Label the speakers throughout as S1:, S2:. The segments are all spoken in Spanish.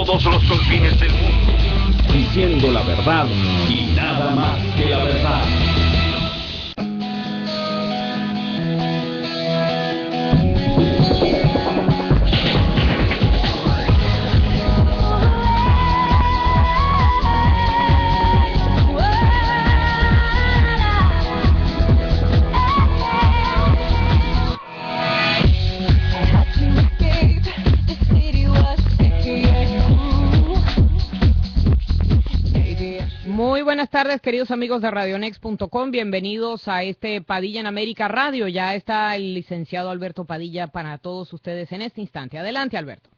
S1: todos los confines del mundo, diciendo la verdad y nada más que la verdad.
S2: Muy buenas tardes, queridos amigos de radionext.com. Bienvenidos a este Padilla en América Radio. Ya está el licenciado Alberto Padilla para todos ustedes en este instante. Adelante, Alberto.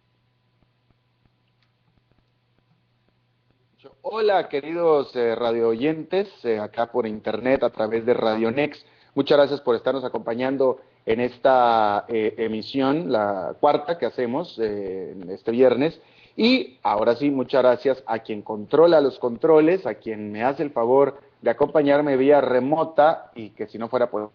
S3: Hola, queridos radio oyentes, acá por internet a través de Radionext. Muchas gracias por estarnos acompañando en esta emisión, la cuarta que hacemos este viernes. Y ahora sí, muchas gracias a quien controla los controles, a quien me hace el favor de acompañarme vía remota y que si no fuera por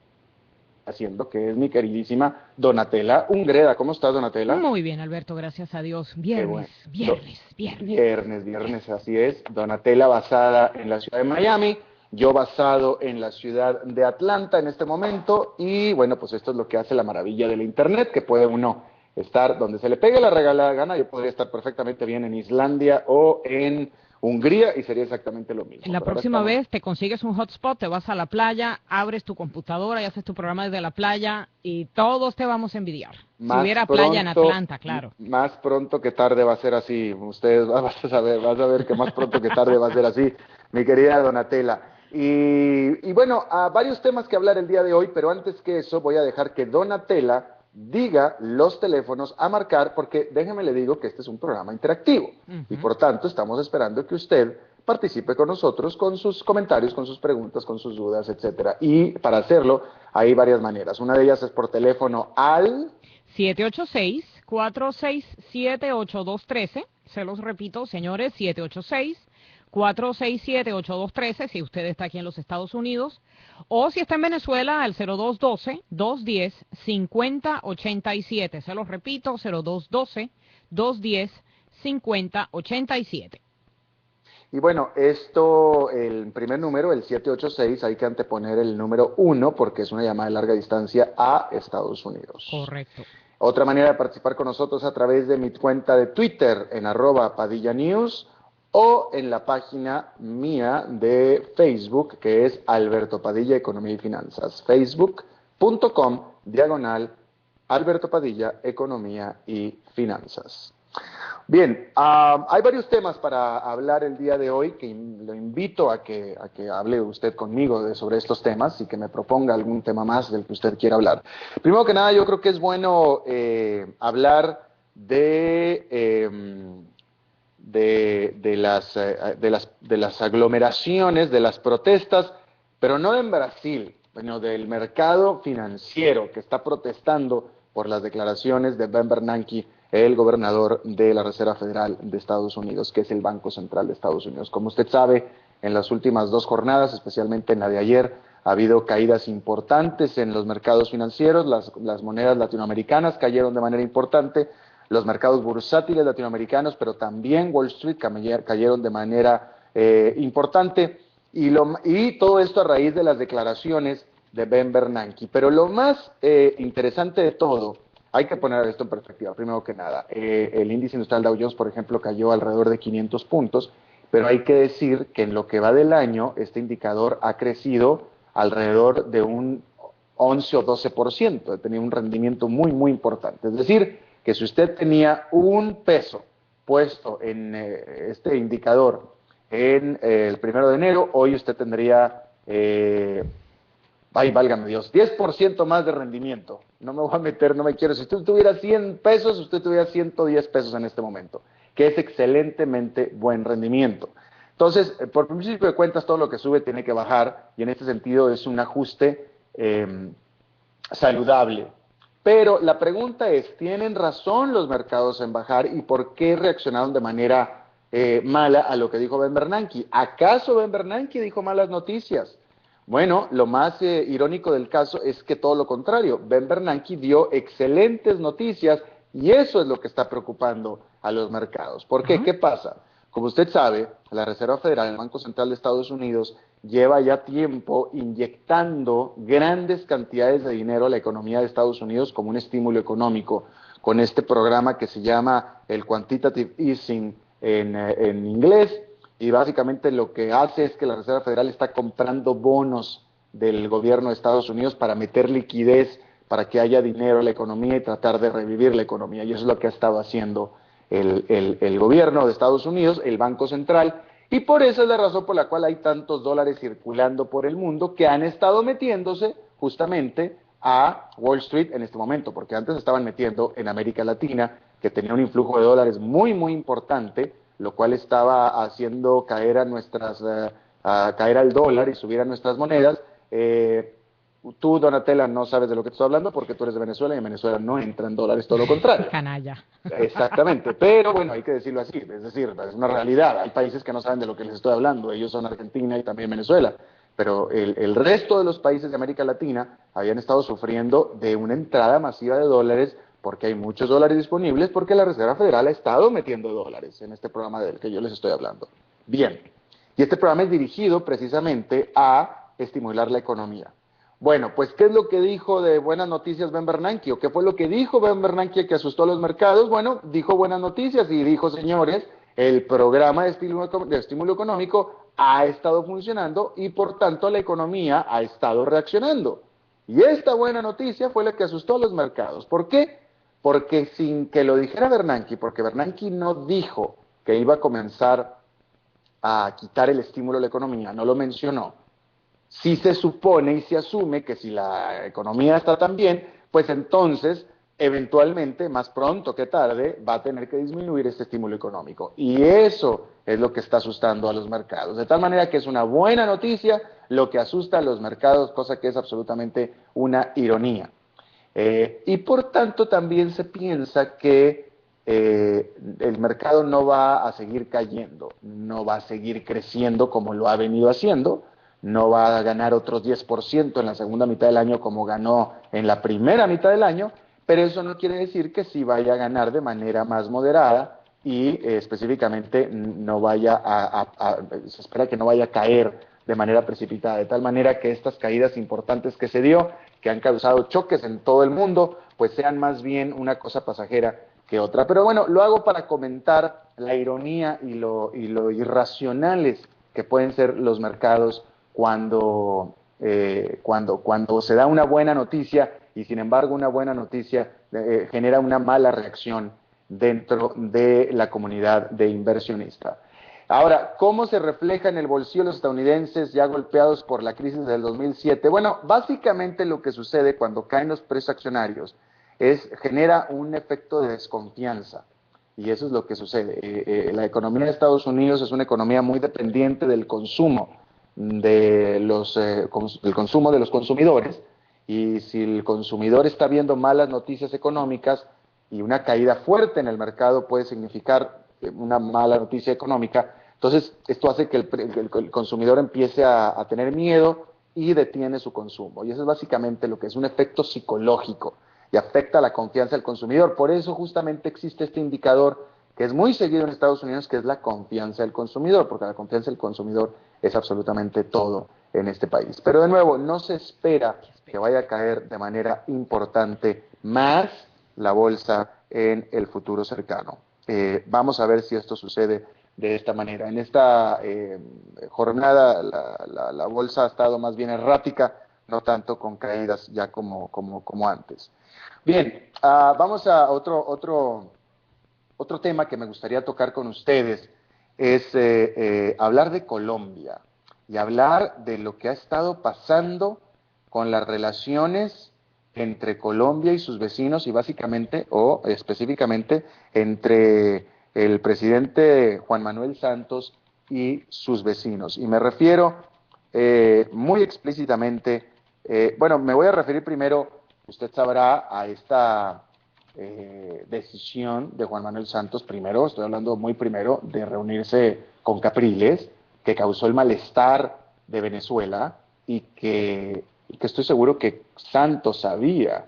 S3: haciendo, que es mi queridísima Donatella Ungreda. ¿Cómo estás, Donatella?
S2: Muy bien, Alberto, gracias a Dios. Viernes,
S3: bueno.
S2: viernes,
S3: así es. Donatella basada en la ciudad de Miami, yo basado en la ciudad de Atlanta en este momento, y bueno, pues esto es lo que hace la maravilla del internet, que puede uno estar donde se le pegue la regalada gana. Yo podría estar perfectamente bien en Islandia o en Hungría y sería exactamente lo mismo.
S2: La próxima vez te consigues un hotspot, te vas a la playa, abres tu computadora y haces tu programa desde la playa y todos te vamos a envidiar. Si hubiera playa en Atlanta, claro.
S3: Más pronto que tarde va a ser así. Ustedes vas a ver que más pronto que tarde va a ser así, mi querida Donatella. Y bueno, varios temas que hablar el día de hoy, pero antes que eso voy a dejar que Donatella diga los teléfonos a marcar, porque déjeme le digo que este es un programa interactivo y por tanto estamos esperando que usted participe con nosotros con sus comentarios, con sus preguntas, con sus dudas, etcétera. Y para hacerlo hay varias maneras. Una de ellas es por teléfono al
S2: 786-467-8213. Se los repito, señores, 786-467-8213, si usted está aquí en los Estados Unidos, o si está en Venezuela, al 0212-210-5087. Se los repito, 0212-210-5087.
S3: Y bueno, el primer número, el 786, hay que anteponer el número 1 porque es una llamada de larga distancia a Estados Unidos.
S2: Correcto.
S3: Otra manera de participar con nosotros a través de mi cuenta de Twitter en @PadillaNews o en la página mía de Facebook, que es Alberto Padilla, Economía y Finanzas. Facebook.com/Alberto Padilla, Economía y Finanzas. Bien, hay varios temas para hablar el día de hoy, que lo invito a que hable usted conmigo sobre estos temas y que me proponga algún tema más del que usted quiera hablar. Primero que nada, yo creo que es bueno hablar de las aglomeraciones, de las protestas, pero no en Brasil, sino del mercado financiero que está protestando por las declaraciones de Ben Bernanke, el gobernador de la Reserva Federal de Estados Unidos, que es el Banco Central de Estados Unidos. Como usted sabe, en las últimas 2 jornadas, especialmente en la de ayer, ha habido caídas importantes en los mercados financieros, las monedas latinoamericanas cayeron de manera importante, los mercados bursátiles latinoamericanos, pero también Wall Street cayeron de manera importante, y todo esto a raíz de las declaraciones de Ben Bernanke. Pero lo más interesante de todo, hay que poner esto en perspectiva, primero que nada, el índice industrial Dow Jones, por ejemplo, cayó alrededor de 500 puntos, pero hay que decir que en lo que va del año, este indicador ha crecido alrededor de un 11 o 12%, ha tenido un rendimiento muy, muy importante. Es decir, que si usted tenía un peso puesto en este indicador en el 1 de enero, hoy usted tendría, ay, válgame Dios, 10% más de rendimiento. No me voy a meter, no me quiero. Si usted tuviera 100 pesos, usted tuviera 110 pesos en este momento, que es excelentemente buen rendimiento. Entonces, por principio de cuentas, todo lo que sube tiene que bajar, y en este sentido es un ajuste saludable. Pero la pregunta es, ¿tienen razón los mercados en bajar y por qué reaccionaron de manera mala a lo que dijo Ben Bernanke? ¿Acaso Ben Bernanke dijo malas noticias? Bueno, lo más irónico del caso es que todo lo contrario. Ben Bernanke dio excelentes noticias Y eso es lo que está preocupando a los mercados. ¿Por qué? ¿Qué pasa? Como usted sabe, la Reserva Federal, el Banco Central de Estados Unidos, lleva ya tiempo inyectando grandes cantidades de dinero a la economía de Estados Unidos como un estímulo económico, con este programa que se llama el Quantitative Easing en inglés, y básicamente lo que hace es que la Reserva Federal está comprando bonos del gobierno de Estados Unidos para meter liquidez, para que haya dinero en la economía y tratar de revivir la economía, y eso es lo que ha estado haciendo el gobierno de Estados Unidos, el Banco Central, y por eso es la razón por la cual hay tantos dólares circulando por el mundo que han estado metiéndose justamente a Wall Street en este momento, porque antes estaban metiendo en América Latina, que tenía un influjo de dólares muy, muy importante, lo cual estaba haciendo caer caer al dólar y subir a nuestras monedas. Tú, Donatella, no sabes de lo que te estoy hablando porque tú eres de Venezuela y en Venezuela no entran dólares, todo lo contrario.
S2: Canalla.
S3: Exactamente, pero bueno, hay que decirlo así, es decir, es una realidad. Hay países que no saben de lo que les estoy hablando, ellos son Argentina y también Venezuela, pero el resto de los países de América Latina habían estado sufriendo de una entrada masiva de dólares porque hay muchos dólares disponibles, porque la Reserva Federal ha estado metiendo dólares en este programa del que yo les estoy hablando. Bien, y este programa es dirigido precisamente a estimular la economía. Bueno, pues, ¿qué es lo que dijo de buenas noticias Ben Bernanke? ¿O qué fue lo que dijo Ben Bernanke que asustó a los mercados? Bueno, dijo buenas noticias y dijo, señores, el programa de estímulo económico ha estado funcionando y, por tanto, la economía ha estado reaccionando. Y esta buena noticia fue la que asustó a los mercados. ¿Por qué? Porque sin que lo dijera Bernanke, porque Bernanke no dijo que iba a comenzar a quitar el estímulo a la economía, no lo mencionó. Si se supone y se asume que si la economía está tan bien, pues entonces, eventualmente, más pronto que tarde, va a tener que disminuir este estímulo económico. Y eso es lo que está asustando a los mercados. De tal manera que es una buena noticia lo que asusta a los mercados, cosa que es absolutamente una ironía. Y por tanto también se piensa que el mercado no va a seguir cayendo, no va a seguir creciendo como lo ha venido haciendo, no va a ganar otros 10% en la segunda mitad del año como ganó en la primera mitad del año, pero eso no quiere decir que sí vaya a ganar de manera más moderada y específicamente no vaya se espera que no vaya a caer de manera precipitada, de tal manera que estas caídas importantes que se dio, que han causado choques en todo el mundo, pues sean más bien una cosa pasajera que otra. Pero bueno, lo hago para comentar la ironía y lo irracionales que pueden ser los mercados cuando se da una buena noticia y sin embargo una buena noticia genera una mala reacción dentro de la comunidad de inversionistas. Ahora, ¿cómo se refleja en el bolsillo de los estadounidenses ya golpeados por la crisis del 2007? Bueno, básicamente lo que sucede cuando caen los precios accionarios genera un efecto de desconfianza. Y eso es lo que sucede. La economía de Estados Unidos es una economía muy dependiente del consumo del consumo de los consumidores, y si el consumidor está viendo malas noticias económicas y una caída fuerte en el mercado puede significar una mala noticia económica, entonces esto hace que el consumidor empiece a tener miedo y detiene su consumo. Y eso es básicamente lo que es un efecto psicológico y afecta la confianza del consumidor. Por eso justamente existe este indicador que es muy seguido en Estados Unidos, que es la confianza del consumidor, porque la confianza del consumidor es absolutamente todo en este país. Pero de nuevo, no se espera que vaya a caer de manera importante más la bolsa en el futuro cercano. Vamos a ver si esto sucede de esta manera. En esta jornada la bolsa ha estado más bien errática, no tanto con caídas ya como antes. Bien, vamos a otro tema que me gustaría tocar con ustedes, es hablar de Colombia y hablar de lo que ha estado pasando con las relaciones entre Colombia y sus vecinos y básicamente o específicamente entre el presidente Juan Manuel Santos y sus vecinos. Y me refiero muy explícitamente, bueno, me voy a referir primero, usted sabrá, a esta decisión de Juan Manuel Santos, primero, estoy hablando muy primero, de reunirse con Capriles, que causó el malestar de Venezuela y que estoy seguro que Santos sabía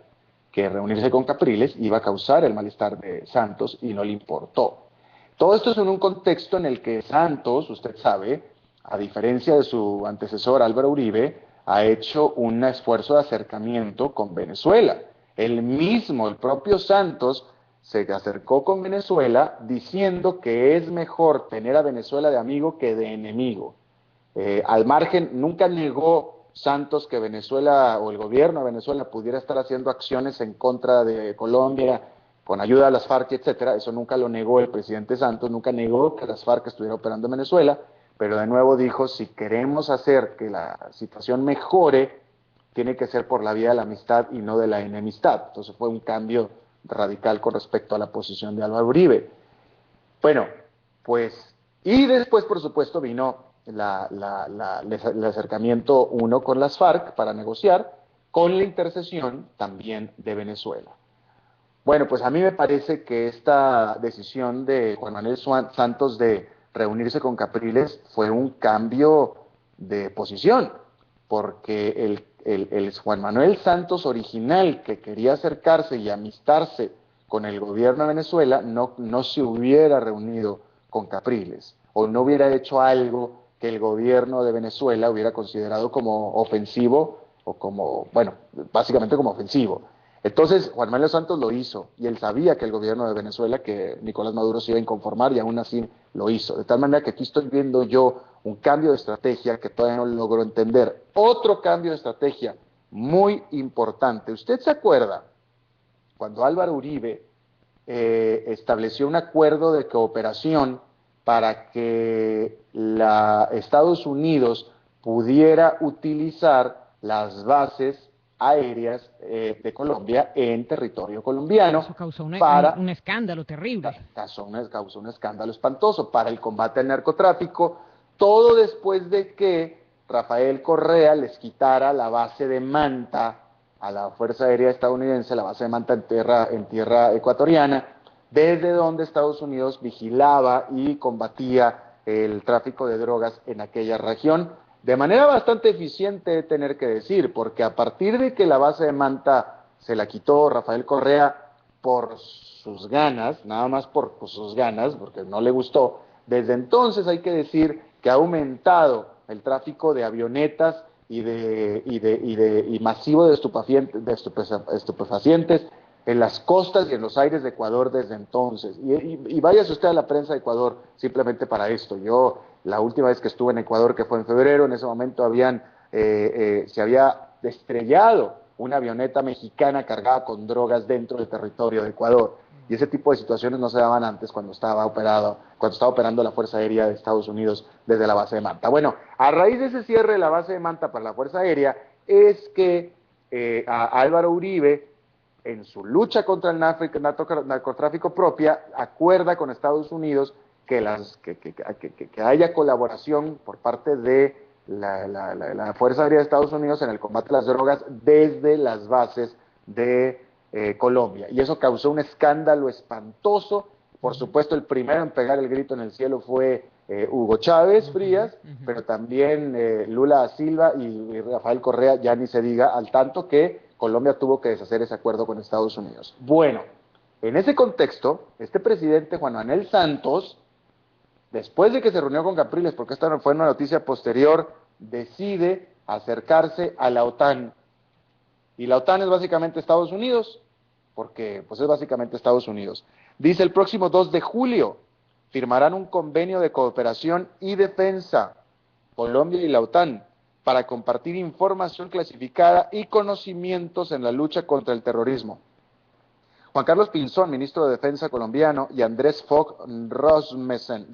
S3: que reunirse con Capriles iba a causar el malestar de Santos y no le importó. Todo esto es en un contexto en el que Santos, usted sabe, a diferencia de su antecesor Álvaro Uribe, ha hecho un esfuerzo de acercamiento con Venezuela. El propio Santos, se acercó con Venezuela diciendo que es mejor tener a Venezuela de amigo que de enemigo. Al margen, nunca negó Santos que Venezuela o el gobierno de Venezuela pudiera estar haciendo acciones en contra de Colombia con ayuda de las FARC, etcétera. Eso nunca lo negó el presidente Santos, nunca negó que las FARC estuvieran operando en Venezuela, pero de nuevo dijo, si queremos hacer que la situación mejore, tiene que ser por la vía de la amistad y no de la enemistad. Entonces fue un cambio radical con respecto a la posición de Álvaro Uribe. Bueno, pues, y después, por supuesto, vino el acercamiento uno con las FARC para negociar, con la intercesión también de Venezuela. Bueno, pues a mí me parece que esta decisión de Juan Manuel Santos de reunirse con Capriles fue un cambio de posición, porque el Juan Manuel Santos original, que quería acercarse y amistarse con el gobierno de Venezuela, no se hubiera reunido con Capriles, o no hubiera hecho algo que el gobierno de Venezuela hubiera considerado como ofensivo, o como, bueno, básicamente como ofensivo. Entonces, Juan Manuel Santos lo hizo, y él sabía que el gobierno de Venezuela, que Nicolás Maduro se iba a inconformar, y aún así lo hizo. De tal manera que aquí estoy viendo yo un cambio de estrategia que todavía no logro entender. Otro cambio de estrategia muy importante. ¿Usted se acuerda cuando Álvaro Uribe estableció un acuerdo de cooperación para que Estados Unidos pudiera utilizar las bases aéreas de Colombia en territorio colombiano?
S2: Eso causó
S3: para
S2: un escándalo terrible.
S3: Causó un escándalo espantoso para el combate al narcotráfico, todo después de que Rafael Correa les quitara la base de Manta a la Fuerza Aérea estadounidense, la base de Manta en tierra ecuatoriana, desde donde Estados Unidos vigilaba y combatía el tráfico de drogas en aquella región, de manera bastante eficiente, tener que decir, porque a partir de que la base de Manta se la quitó Rafael Correa por sus ganas, nada más por sus ganas, porque no le gustó, desde entonces hay que decir que ha aumentado el tráfico de avionetas y masivo de estupefacientes en las costas y en los aires de Ecuador desde entonces. Y váyase usted a la prensa de Ecuador simplemente para esto. Yo, la última vez que estuve en Ecuador, que fue en febrero, en ese momento se había estrellado una avioneta mexicana cargada con drogas dentro del territorio de Ecuador. Y ese tipo de situaciones no se daban antes cuando estaba operando la Fuerza Aérea de Estados Unidos desde la base de Manta. Bueno, a raíz de ese cierre de la base de Manta para la Fuerza Aérea, es que a Álvaro Uribe, en su lucha contra el narcotráfico propia, acuerda con Estados Unidos que haya colaboración por parte de la Fuerza Aérea de Estados Unidos en el combate a las drogas desde las bases de Colombia. Y eso causó un escándalo espantoso. Por supuesto, el primero en pegar el grito en el cielo fue Hugo Chávez Frías, pero también Lula da Silva y Rafael Correa, ya ni se diga, al tanto que Colombia tuvo que deshacer ese acuerdo con Estados Unidos. Bueno, en ese contexto, este presidente Juan Manuel Santos, después de que se reunió con Capriles, porque esta fue una noticia posterior, decide acercarse a la OTAN. Y la OTAN es básicamente Estados Unidos, porque pues es básicamente Estados Unidos. Dice, el próximo 2 de julio firmarán un convenio de cooperación y defensa, Colombia y la OTAN, para compartir información clasificada y conocimientos en la lucha contra el terrorismo. Juan Carlos Pinzón, ministro de Defensa colombiano, y Andrés Fogh Rasmussen,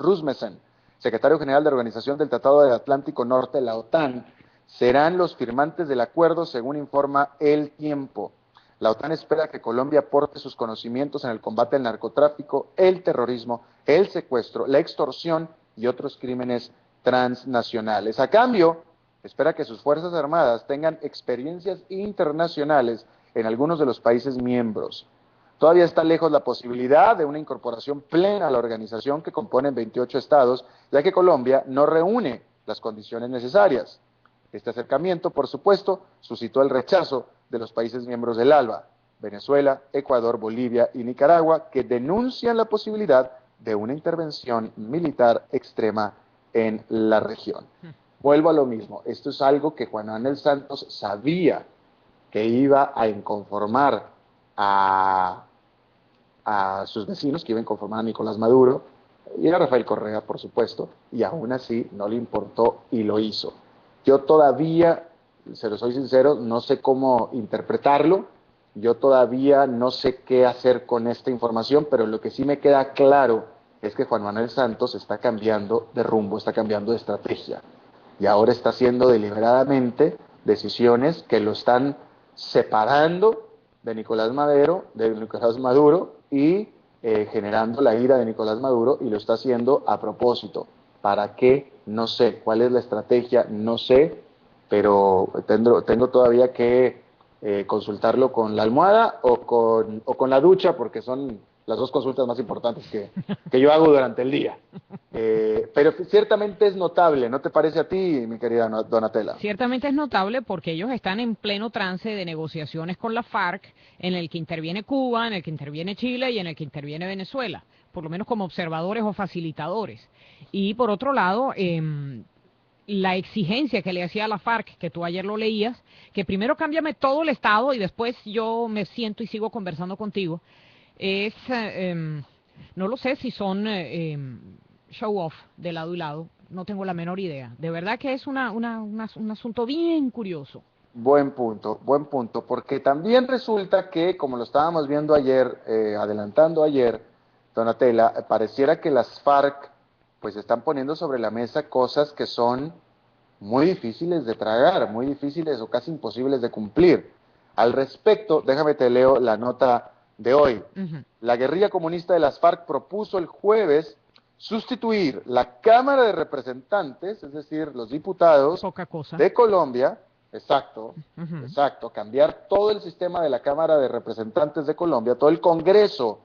S3: secretario general de Organización del Tratado del Atlántico Norte, la OTAN, serán los firmantes del acuerdo, según informa El Tiempo. La OTAN espera que Colombia aporte sus conocimientos en el combate al narcotráfico, el terrorismo, el secuestro, la extorsión y otros crímenes transnacionales. A cambio, espera que sus Fuerzas Armadas tengan experiencias internacionales en algunos de los países miembros. Todavía está lejos la posibilidad de una incorporación plena a la organización, que componen 28 estados, ya que Colombia no reúne las condiciones necesarias. Este acercamiento, por supuesto, suscitó el rechazo de los países miembros del ALBA. Venezuela, Ecuador, Bolivia y Nicaragua, que denuncian la posibilidad de una intervención militar extrema en la región. Vuelvo a lo mismo, esto es algo que Juan Manuel Santos sabía que iba a inconformar a sus vecinos, que iba a inconformar a Nicolás Maduro y a Rafael Correa, por supuesto, y aún así no le importó y lo hizo. Yo todavía, se lo soy sincero, no sé cómo interpretarlo, yo todavía no sé qué hacer con esta información, pero lo que sí me queda claro es que Juan Manuel Santos está cambiando de rumbo, está cambiando de estrategia, y ahora está haciendo deliberadamente decisiones que lo están separando de Nicolás Maduro y generando la ira de Nicolás Maduro, y lo está haciendo a propósito. ¿Para qué? No sé. ¿Cuál es la estrategia? No sé, pero tengo todavía que consultarlo con la almohada o con la ducha, porque son las dos consultas más importantes que yo hago durante el día. Pero ciertamente es notable, ¿no te parece a ti, mi querida Donatella?
S2: Ciertamente es notable porque ellos están en pleno trance de negociaciones con la FARC, en el que interviene Cuba, en el que interviene Chile y en el que interviene Venezuela, por lo menos como observadores o facilitadores. Y por otro lado, la exigencia que le hacía a la FARC, que tú ayer lo leías, que primero cámbiame todo el Estado y después yo me siento y sigo conversando contigo, es, no lo sé si son show off de lado y lado, no tengo la menor idea. De verdad que es un asunto bien curioso.
S3: Buen punto, porque también resulta que, como lo estábamos viendo ayer, adelantando ayer, Donatella, pareciera que las FARC pues están poniendo sobre la mesa cosas que son muy difíciles de tragar, muy difíciles o casi imposibles de cumplir. Al respecto, déjame te leo la nota de hoy. La guerrilla comunista de las FARC propuso el jueves sustituir la Cámara de Representantes, es decir, los diputados de Colombia, exacto, cambiar todo el sistema de la Cámara de Representantes de Colombia, todo el Congreso,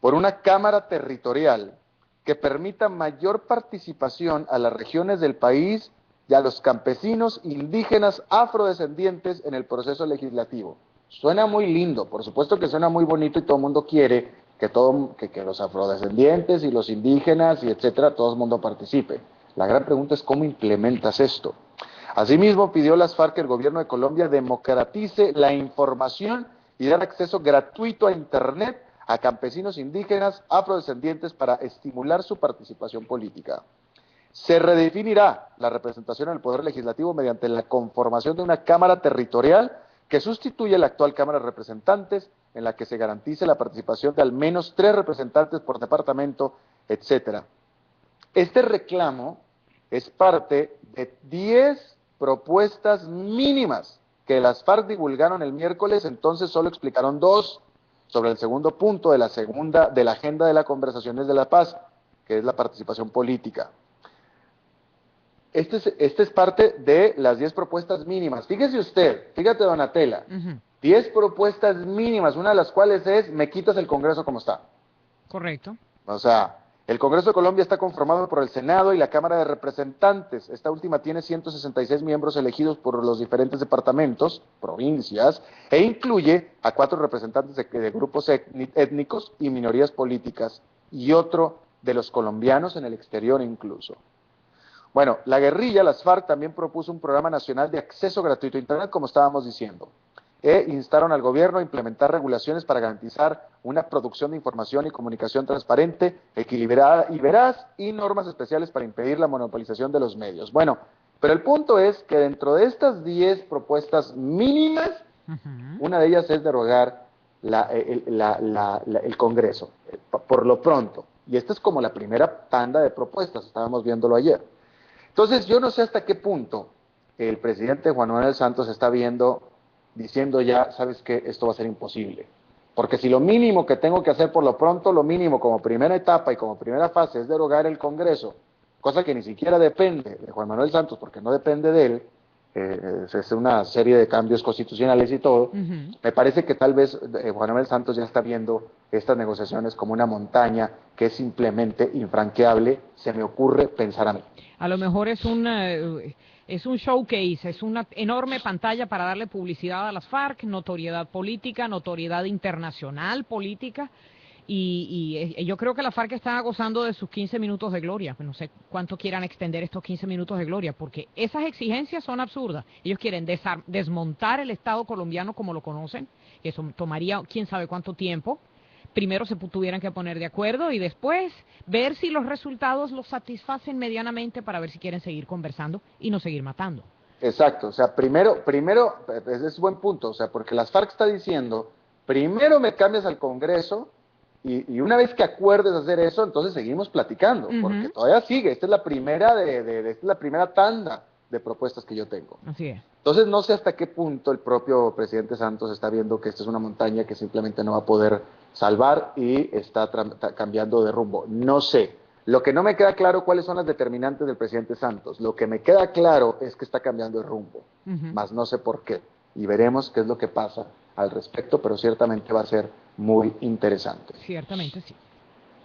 S3: por una Cámara territorial que permita mayor participación a las regiones del país y a los campesinos indígenas afrodescendientes en el proceso legislativo. Suena muy lindo, por supuesto que suena muy bonito y todo el mundo quiere que los afrodescendientes y los indígenas y etcétera, todo el mundo participe. La gran pregunta es cómo implementas esto. Asimismo, pidió las FARC que el gobierno de Colombia democratice la información y dar acceso gratuito a Internet a campesinos indígenas afrodescendientes para estimular su participación política. Se redefinirá la representación en el Poder Legislativo mediante la conformación de una Cámara Territorial que sustituye la actual Cámara de Representantes, en la que se garantice la participación de al menos 3 representantes por departamento, etcétera. Este reclamo es parte de 10 propuestas mínimas que las FARC divulgaron el miércoles, entonces solo explicaron 2 sobre el segundo punto de la agenda de las conversaciones de la paz, que es la participación política. Este es parte de las 10 propuestas mínimas. Fíjate Donatella, 10 propuestas mínimas, una de las cuales es, me quitas el Congreso como está.
S2: Correcto.
S3: O sea, el Congreso de Colombia está conformado por el Senado y la Cámara de Representantes. Esta última tiene 166 miembros elegidos por los diferentes departamentos, provincias, e incluye a 4 representantes de grupos étnicos y minorías políticas, y otro de los colombianos en el exterior incluso. Bueno, la guerrilla, las FARC, también propuso un programa nacional de acceso gratuito a Internet, como estábamos diciendo, e instaron al gobierno a implementar regulaciones para garantizar una producción de información y comunicación transparente, equilibrada y veraz, y normas especiales para impedir la monopolización de los medios. Bueno, pero el punto es que dentro de estas 10 propuestas mínimas, una de ellas es derogar el Congreso, por lo pronto. Y esta es como la primera tanda de propuestas, estábamos viéndolo ayer. Entonces, yo no sé hasta qué punto el presidente Juan Manuel Santos está diciendo ya, ¿sabes qué? Esto va a ser imposible. Porque si lo mínimo que tengo que hacer por lo pronto, lo mínimo como primera etapa y como primera fase es derogar el Congreso, cosa que ni siquiera depende de Juan Manuel Santos, porque no depende de él, es una serie de cambios constitucionales y todo. Me parece que tal vez Juan Manuel Santos ya está viendo estas negociaciones como una montaña que es simplemente infranqueable, se me ocurre pensar a mí.
S2: A lo mejor es un showcase, es una enorme pantalla para darle publicidad a las FARC, notoriedad política, notoriedad internacional política, y yo creo que la FARC está gozando de sus 15 minutos de gloria. No sé cuánto quieran extender estos 15 minutos de gloria, porque esas exigencias son absurdas. Ellos quieren desmontar el Estado colombiano como lo conocen, que eso tomaría quién sabe cuánto tiempo. Primero se tuvieran que poner de acuerdo y después ver si los resultados los satisfacen medianamente para ver si quieren seguir conversando y no seguir matando.
S3: Exacto, o sea, primero, ese es buen punto, o sea, porque las FARC está diciendo, primero me cambias al Congreso y una vez que acuerdes hacer eso, entonces seguimos platicando, porque todavía sigue, esta es la primera esta es la primera tanda de propuestas que yo tengo.
S2: Así es.
S3: Entonces no sé hasta qué punto el propio presidente Santos está viendo que esta es una montaña que simplemente no va a poder salvar y está cambiando de rumbo. No sé. Lo que no me queda claro cuáles son las determinantes del presidente Santos. Lo que me queda claro es que está cambiando de rumbo, más no sé por qué. Y veremos qué es lo que pasa al respecto, pero ciertamente va a ser muy interesante.
S2: Ciertamente sí.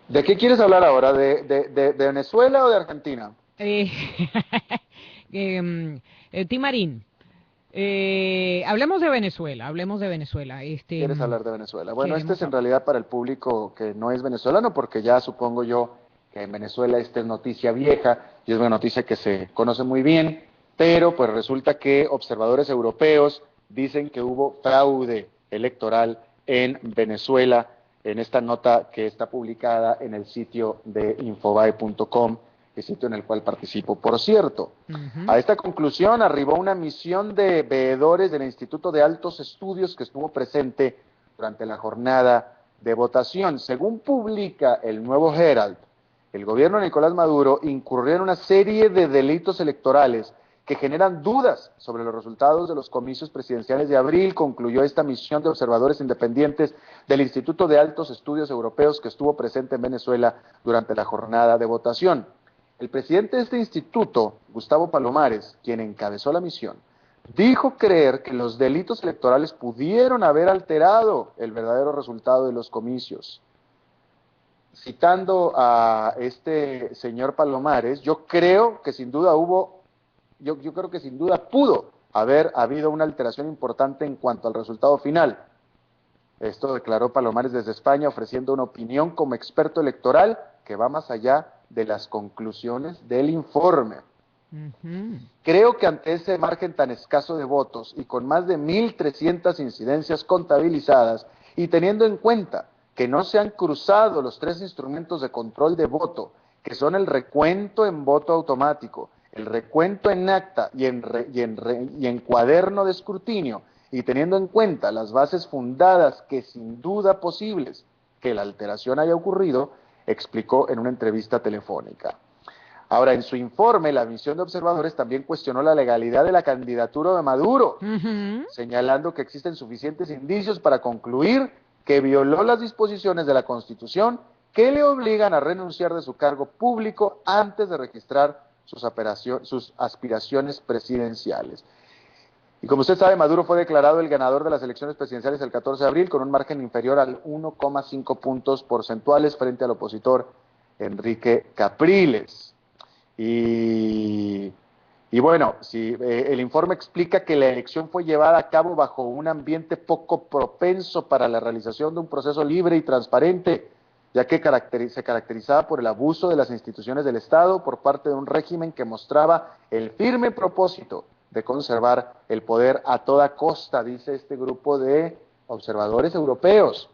S3: ¿De qué quieres hablar ahora? ¿De Venezuela o de Argentina?
S2: Timarín, hablemos de Venezuela,
S3: ¿Quieres hablar de Venezuela? Bueno, este es en realidad para el público que no es venezolano, porque ya supongo yo que en Venezuela esta es noticia vieja y es una noticia que se conoce muy bien, pero pues resulta que observadores europeos dicen que hubo fraude electoral en Venezuela, en esta nota que está publicada en el sitio de infobae.com, el sitio en el cual participo. Por cierto, a esta conclusión arribó una misión de veedores del Instituto de Altos Estudios que estuvo presente durante la jornada de votación. Según publica el Nuevo Herald, el gobierno de Nicolás Maduro incurrió en una serie de delitos electorales que generan dudas sobre los resultados de los comicios presidenciales de abril, concluyó esta misión de observadores independientes del Instituto de Altos Estudios Europeos que estuvo presente en Venezuela durante la jornada de votación. El presidente de este instituto, Gustavo Palomares, quien encabezó la misión, dijo creer que los delitos electorales pudieron haber alterado el verdadero resultado de los comicios. Citando a este señor Palomares, yo creo que sin duda pudo haber habido una alteración importante en cuanto al resultado final. Esto declaró Palomares desde España, ofreciendo una opinión como experto electoral que va más allá de las conclusiones del informe. Creo que ante ese margen tan escaso de votos y con más de 1.300 incidencias contabilizadas y teniendo en cuenta que no se han cruzado los tres instrumentos de control de voto, que son el recuento en voto automático, el recuento en acta y en cuaderno de escrutinio, y teniendo en cuenta las bases fundadas que sin duda posibles que la alteración haya ocurrido, explicó en una entrevista telefónica. Ahora, en su informe, la misión de observadores también cuestionó la legalidad de la candidatura de Maduro, señalando que existen suficientes indicios para concluir que violó las disposiciones de la Constitución que le obligan a renunciar de su cargo público antes de registrar sus aspiraciones presidenciales. Y como usted sabe, Maduro fue declarado el ganador de las elecciones presidenciales el 14 de abril con un margen inferior al 1,5 puntos porcentuales frente al opositor Enrique Capriles. Y bueno, el informe explica que la elección fue llevada a cabo bajo un ambiente poco propenso para la realización de un proceso libre y transparente, ya que se caracterizaba por el abuso de las instituciones del Estado por parte de un régimen que mostraba el firme propósito de conservar el poder a toda costa, dice este grupo de observadores europeos.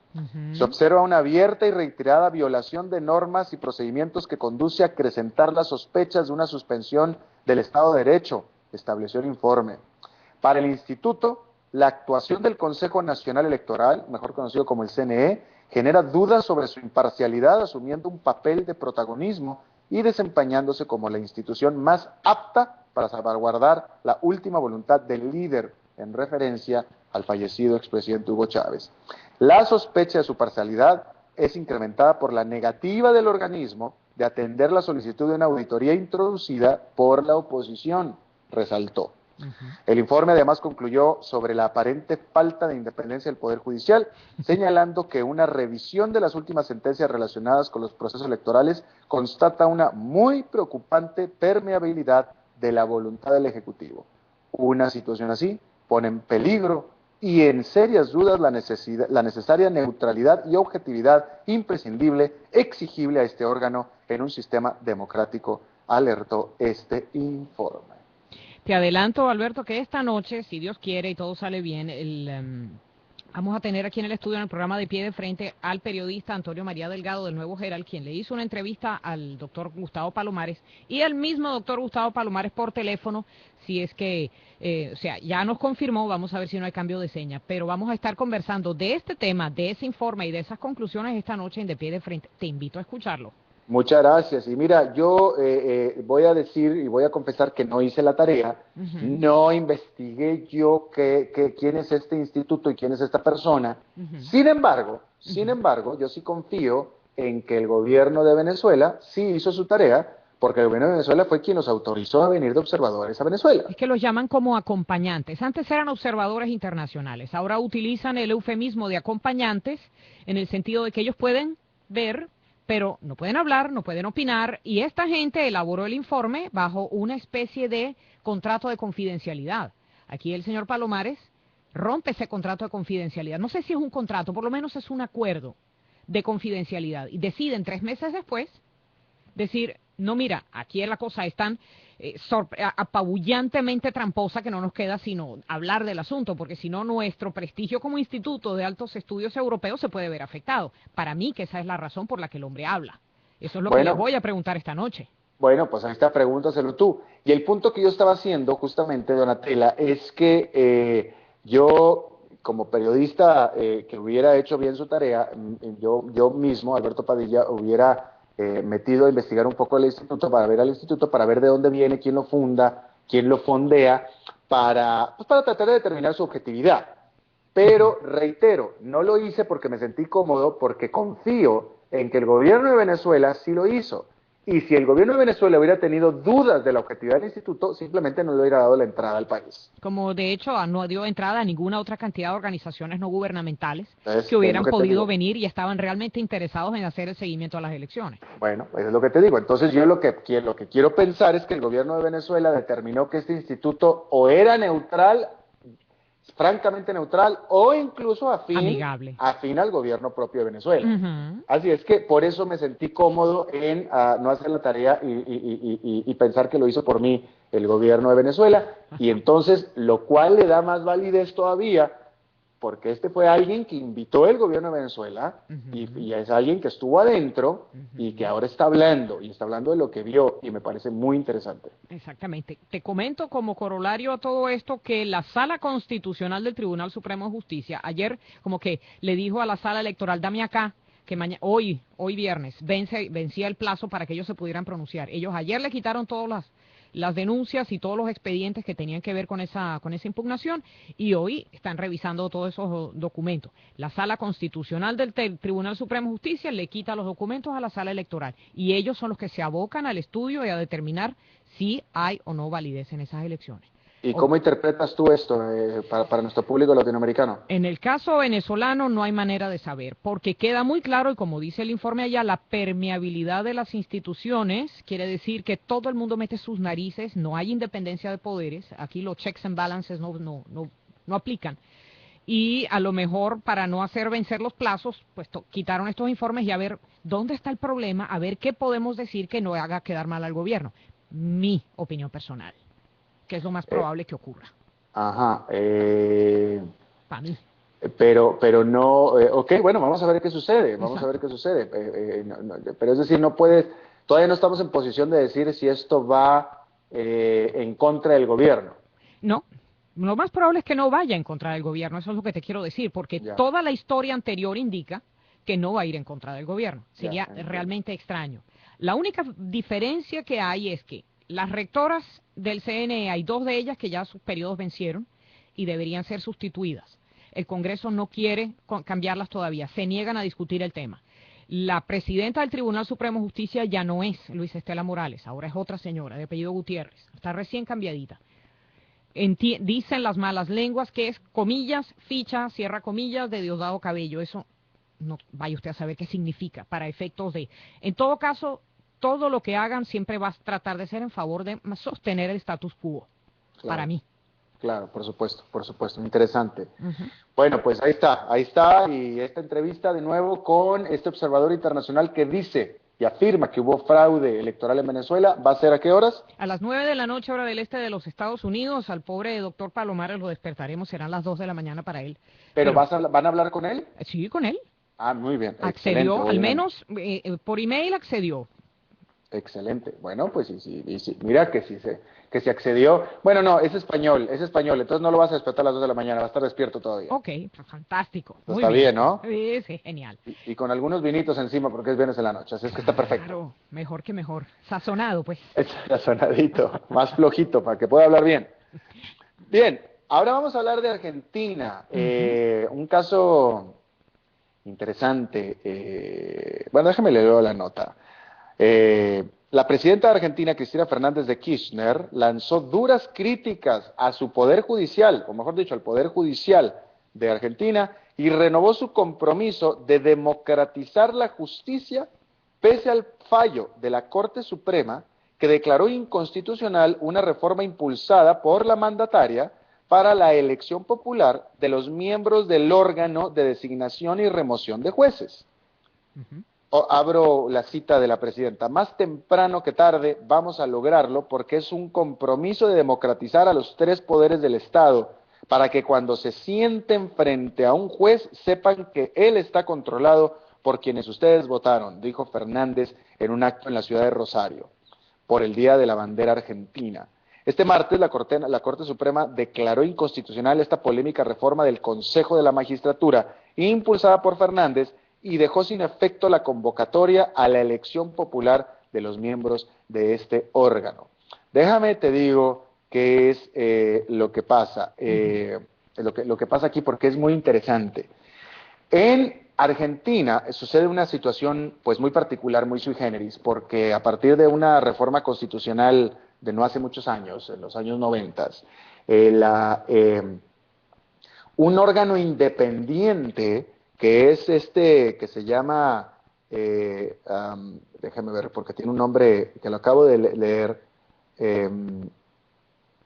S3: Se observa una abierta y reiterada violación de normas y procedimientos que conduce a acrecentar las sospechas de una suspensión del Estado de Derecho, estableció el informe. Para el Instituto, la actuación del Consejo Nacional Electoral, mejor conocido como el CNE, genera dudas sobre su imparcialidad, asumiendo un papel de protagonismo y desempeñándose como la institución más apta para salvaguardar la última voluntad del líder, en referencia al fallecido expresidente Hugo Chávez. La sospecha de su parcialidad es incrementada por la negativa del organismo de atender la solicitud de una auditoría introducida por la oposición, resaltó. El informe además concluyó sobre la aparente falta de independencia del Poder Judicial, señalando que una revisión de las últimas sentencias relacionadas con los procesos electorales constata una muy preocupante permeabilidad de la voluntad del Ejecutivo. Una situación así pone en peligro y en serias dudas la necesaria neutralidad y objetividad imprescindible, exigible a este órgano en un sistema democrático, alertó este informe.
S2: Te adelanto, Alberto, que esta noche, si Dios quiere y todo sale bien, vamos a tener aquí en el estudio, en el programa De Pie de Frente, al periodista Antonio María Delgado del Nuevo Herald, quien le hizo una entrevista al doctor Gustavo Palomares, y el mismo doctor Gustavo Palomares por teléfono, si es que, ya nos confirmó, vamos a ver si no hay cambio de seña, pero vamos a estar conversando de este tema, de ese informe y de esas conclusiones esta noche en De Pie de Frente. Te invito a escucharlo.
S3: Muchas gracias. Y mira, yo voy a decir y voy a confesar que no hice la tarea, no investigué yo quién es este instituto y quién es esta persona. Sin embargo, yo sí confío en que el gobierno de Venezuela sí hizo su tarea, porque el gobierno de Venezuela fue quien los autorizó a venir de observadores a Venezuela.
S2: Es que los llaman como acompañantes. Antes eran observadores internacionales, ahora utilizan el eufemismo de acompañantes en el sentido de que ellos pueden ver, pero no pueden hablar, no pueden opinar, y esta gente elaboró el informe bajo una especie de contrato de confidencialidad. Aquí el señor Palomares rompe ese contrato de confidencialidad. No sé si es un contrato, por lo menos es un acuerdo de confidencialidad. Y deciden 3 meses después decir, no, mira, aquí la cosa es tan apabullantemente tramposa que no nos queda sino hablar del asunto, porque si no nuestro prestigio como instituto de altos estudios europeos se puede ver afectado. Para mí que esa es la razón por la que el hombre habla. Eso es lo que les voy a preguntar esta noche.
S3: Bueno, pues ahí está, pregúntaselo tú. Y el punto que yo estaba haciendo justamente, Donatella, es que yo, como periodista que hubiera hecho bien su tarea, yo mismo, Alberto Padilla, hubiera metido a investigar un poco el instituto, para ver al instituto, para ver de dónde viene, quién lo funda, quién lo fondea, para tratar de determinar su objetividad. Pero, reitero, no lo hice porque me sentí cómodo, porque confío en que el gobierno de Venezuela sí lo hizo. Y si el gobierno de Venezuela hubiera tenido dudas de la objetividad del instituto, simplemente no le hubiera dado la entrada al país.
S2: Como de hecho no dio entrada a ninguna otra cantidad de organizaciones no gubernamentales que hubieran podido venir y estaban realmente interesados en hacer el seguimiento a las elecciones.
S3: Bueno, eso es lo que te digo. Entonces yo lo que quiero pensar es que el gobierno de Venezuela determinó que este instituto o era neutral, francamente neutral, o incluso afín al gobierno propio de Venezuela. Así es que por eso me sentí cómodo en no hacer la tarea y pensar que lo hizo por mí el gobierno de Venezuela, y entonces, lo cual le da más validez todavía, porque este fue alguien que invitó el gobierno de Venezuela, y es alguien que estuvo adentro y que ahora está hablando, y está hablando de lo que vio, y me parece muy interesante.
S2: Exactamente. Te comento como corolario a todo esto que la Sala Constitucional del Tribunal Supremo de Justicia ayer como que le dijo a la Sala Electoral, dame acá, que hoy viernes, vencía el plazo para que ellos se pudieran pronunciar. Ellos ayer le quitaron todas las denuncias y todos los expedientes que tenían que ver con esa impugnación, y hoy están revisando todos esos documentos. La Sala Constitucional del Tribunal Supremo de Justicia le quita los documentos a la Sala Electoral, y ellos son los que se abocan al estudio y a determinar si hay o no validez en esas elecciones.
S3: ¿Y cómo interpretas tú esto para nuestro público latinoamericano?
S2: En el caso venezolano no hay manera de saber, porque queda muy claro, y como dice el informe allá, la permeabilidad de las instituciones, quiere decir que todo el mundo mete sus narices, no hay independencia de poderes, aquí los checks and balances no aplican. Y a lo mejor para no hacer vencer los plazos, pues quitaron estos informes y a ver dónde está el problema, a ver qué podemos decir que no haga quedar mal al gobierno. Mi opinión personal, que es lo más probable que ocurra.
S3: Ajá.
S2: Para mí.
S3: Pero no, ok, bueno, vamos a ver qué sucede, pero es decir, todavía no estamos en posición de decir si esto va en contra del gobierno.
S2: No, lo más probable es que no vaya en contra del gobierno, eso es lo que te quiero decir, porque toda la historia anterior indica que no va a ir en contra del gobierno, sería realmente extraño. La única diferencia que hay es que las rectoras del CNE, hay 2 de ellas que ya sus periodos vencieron y deberían ser sustituidas. El Congreso no quiere cambiarlas todavía, se niegan a discutir el tema. La presidenta del Tribunal Supremo de Justicia ya no es Luisa Estela Morales, ahora es otra señora de apellido Gutiérrez, está recién cambiadita. dicen las malas lenguas que es comillas, ficha, cierra comillas de Diosdado Cabello. Eso no vaya usted a saber qué significa para efectos de... En todo caso, todo lo que hagan siempre va a tratar de ser en favor de sostener el status quo,
S3: Claro,
S2: para mí.
S3: claro, por supuesto, interesante. Bueno, pues ahí está, y esta entrevista de nuevo con este observador internacional que dice y afirma que hubo fraude electoral en Venezuela. ¿Va a ser a qué horas?
S2: A las 9 de la noche, hora del este de los Estados Unidos. Al pobre doctor Palomares lo despertaremos, serán las 2 de la mañana para él.
S3: ¿Pero van a hablar con él?
S2: Sí, con él.
S3: Ah, muy bien.
S2: Accedió,
S3: Excelente,
S2: al menos por email accedió.
S3: Excelente. Bueno, pues sí, mira que se accedió. Bueno, no, es español, entonces no lo vas a despertar a las 2 de la mañana, va a estar despierto todavía.
S2: Ok, fantástico.
S3: Muy está bien, ¿no?
S2: Sí, sí, genial.
S3: Y con algunos vinitos encima porque es viernes en la noche, así es que está perfecto.
S2: Claro, mejor que mejor. Sazonado, pues.
S3: Sazonadito, más flojito para que pueda hablar bien. Bien, ahora vamos a hablar de Argentina. Un caso interesante. Bueno, déjame leer la nota. La presidenta de Argentina, Cristina Fernández de Kirchner, lanzó duras críticas a su poder judicial, o mejor dicho, al poder judicial de Argentina, y renovó su compromiso de democratizar la justicia pese al fallo de la Corte Suprema que declaró inconstitucional una reforma impulsada por la mandataria para la elección popular de los miembros del órgano de designación y remoción de jueces. Abro la cita de la presidenta: más temprano que tarde vamos a lograrlo porque es un compromiso de democratizar a los tres poderes del Estado para que cuando se sienten frente a un juez sepan que él está controlado por quienes ustedes votaron, dijo Fernández en un acto en la ciudad de Rosario por el Día de la Bandera Argentina. Este martes la Corte Suprema declaró inconstitucional esta polémica reforma del Consejo de la Magistratura impulsada por Fernández y dejó sin efecto la convocatoria a la elección popular de los miembros de este órgano. Déjame te digo qué es lo que pasa, lo que pasa aquí, porque es muy interesante. En Argentina sucede una situación pues muy particular, muy sui generis, porque a partir de una reforma constitucional de no hace muchos años, en los años 90, un órgano independiente que es que se llama, déjame ver porque tiene un nombre que lo acabo de leer,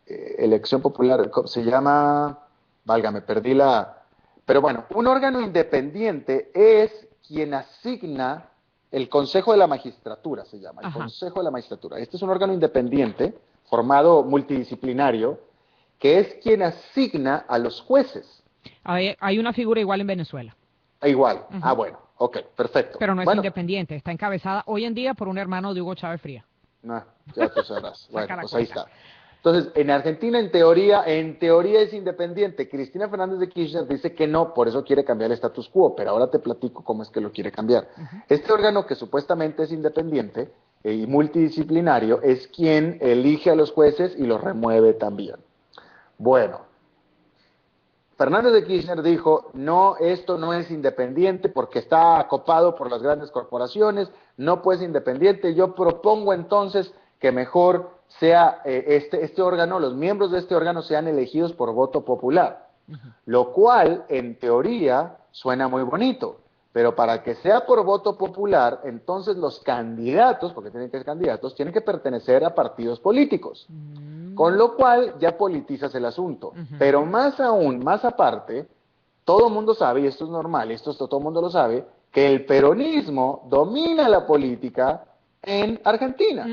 S3: elección popular, se llama, válgame, perdí la, pero bueno, un órgano independiente es quien asigna el Consejo de la Magistratura, se llama, el Consejo de la Magistratura. Este es un órgano independiente, formado multidisciplinario, que es quien asigna a los jueces.
S2: Hay una figura igual en Venezuela.
S3: Igual. Bueno, ok, perfecto.
S2: Pero no es independiente, está encabezada hoy en día por un hermano de Hugo Chávez Frías.
S3: No, ya tú sabrás. Bueno, pues ahí está. Entonces, en Argentina, en teoría es independiente. Cristina Fernández de Kirchner dice que no, por eso quiere cambiar el status quo, pero ahora te platico cómo es que lo quiere cambiar. Este órgano, que supuestamente es independiente y multidisciplinario, es quien elige a los jueces y los remueve también. Bueno, Fernández de Kirchner dijo: no, esto no es independiente porque está acopado por las grandes corporaciones, no puede ser independiente. Yo propongo entonces que mejor sea este órgano, los miembros de este órgano sean elegidos por voto popular, lo cual en teoría suena muy bonito, pero para que sea por voto popular, entonces los candidatos, porque tienen que ser candidatos, tienen que pertenecer a partidos políticos, con lo cual ya politizas el asunto. Pero más aún, más aparte, todo el mundo sabe, y esto es normal, todo el mundo lo sabe, que el peronismo domina la política en Argentina,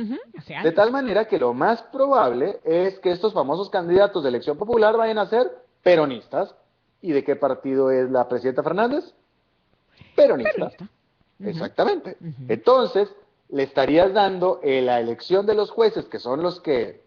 S3: de tal manera que lo más probable es que estos famosos candidatos de elección popular vayan a ser peronistas. ¿Y de qué partido es la presidenta Fernández? Peronista. Exactamente. Entonces, le estarías dando la elección de los jueces, que son los que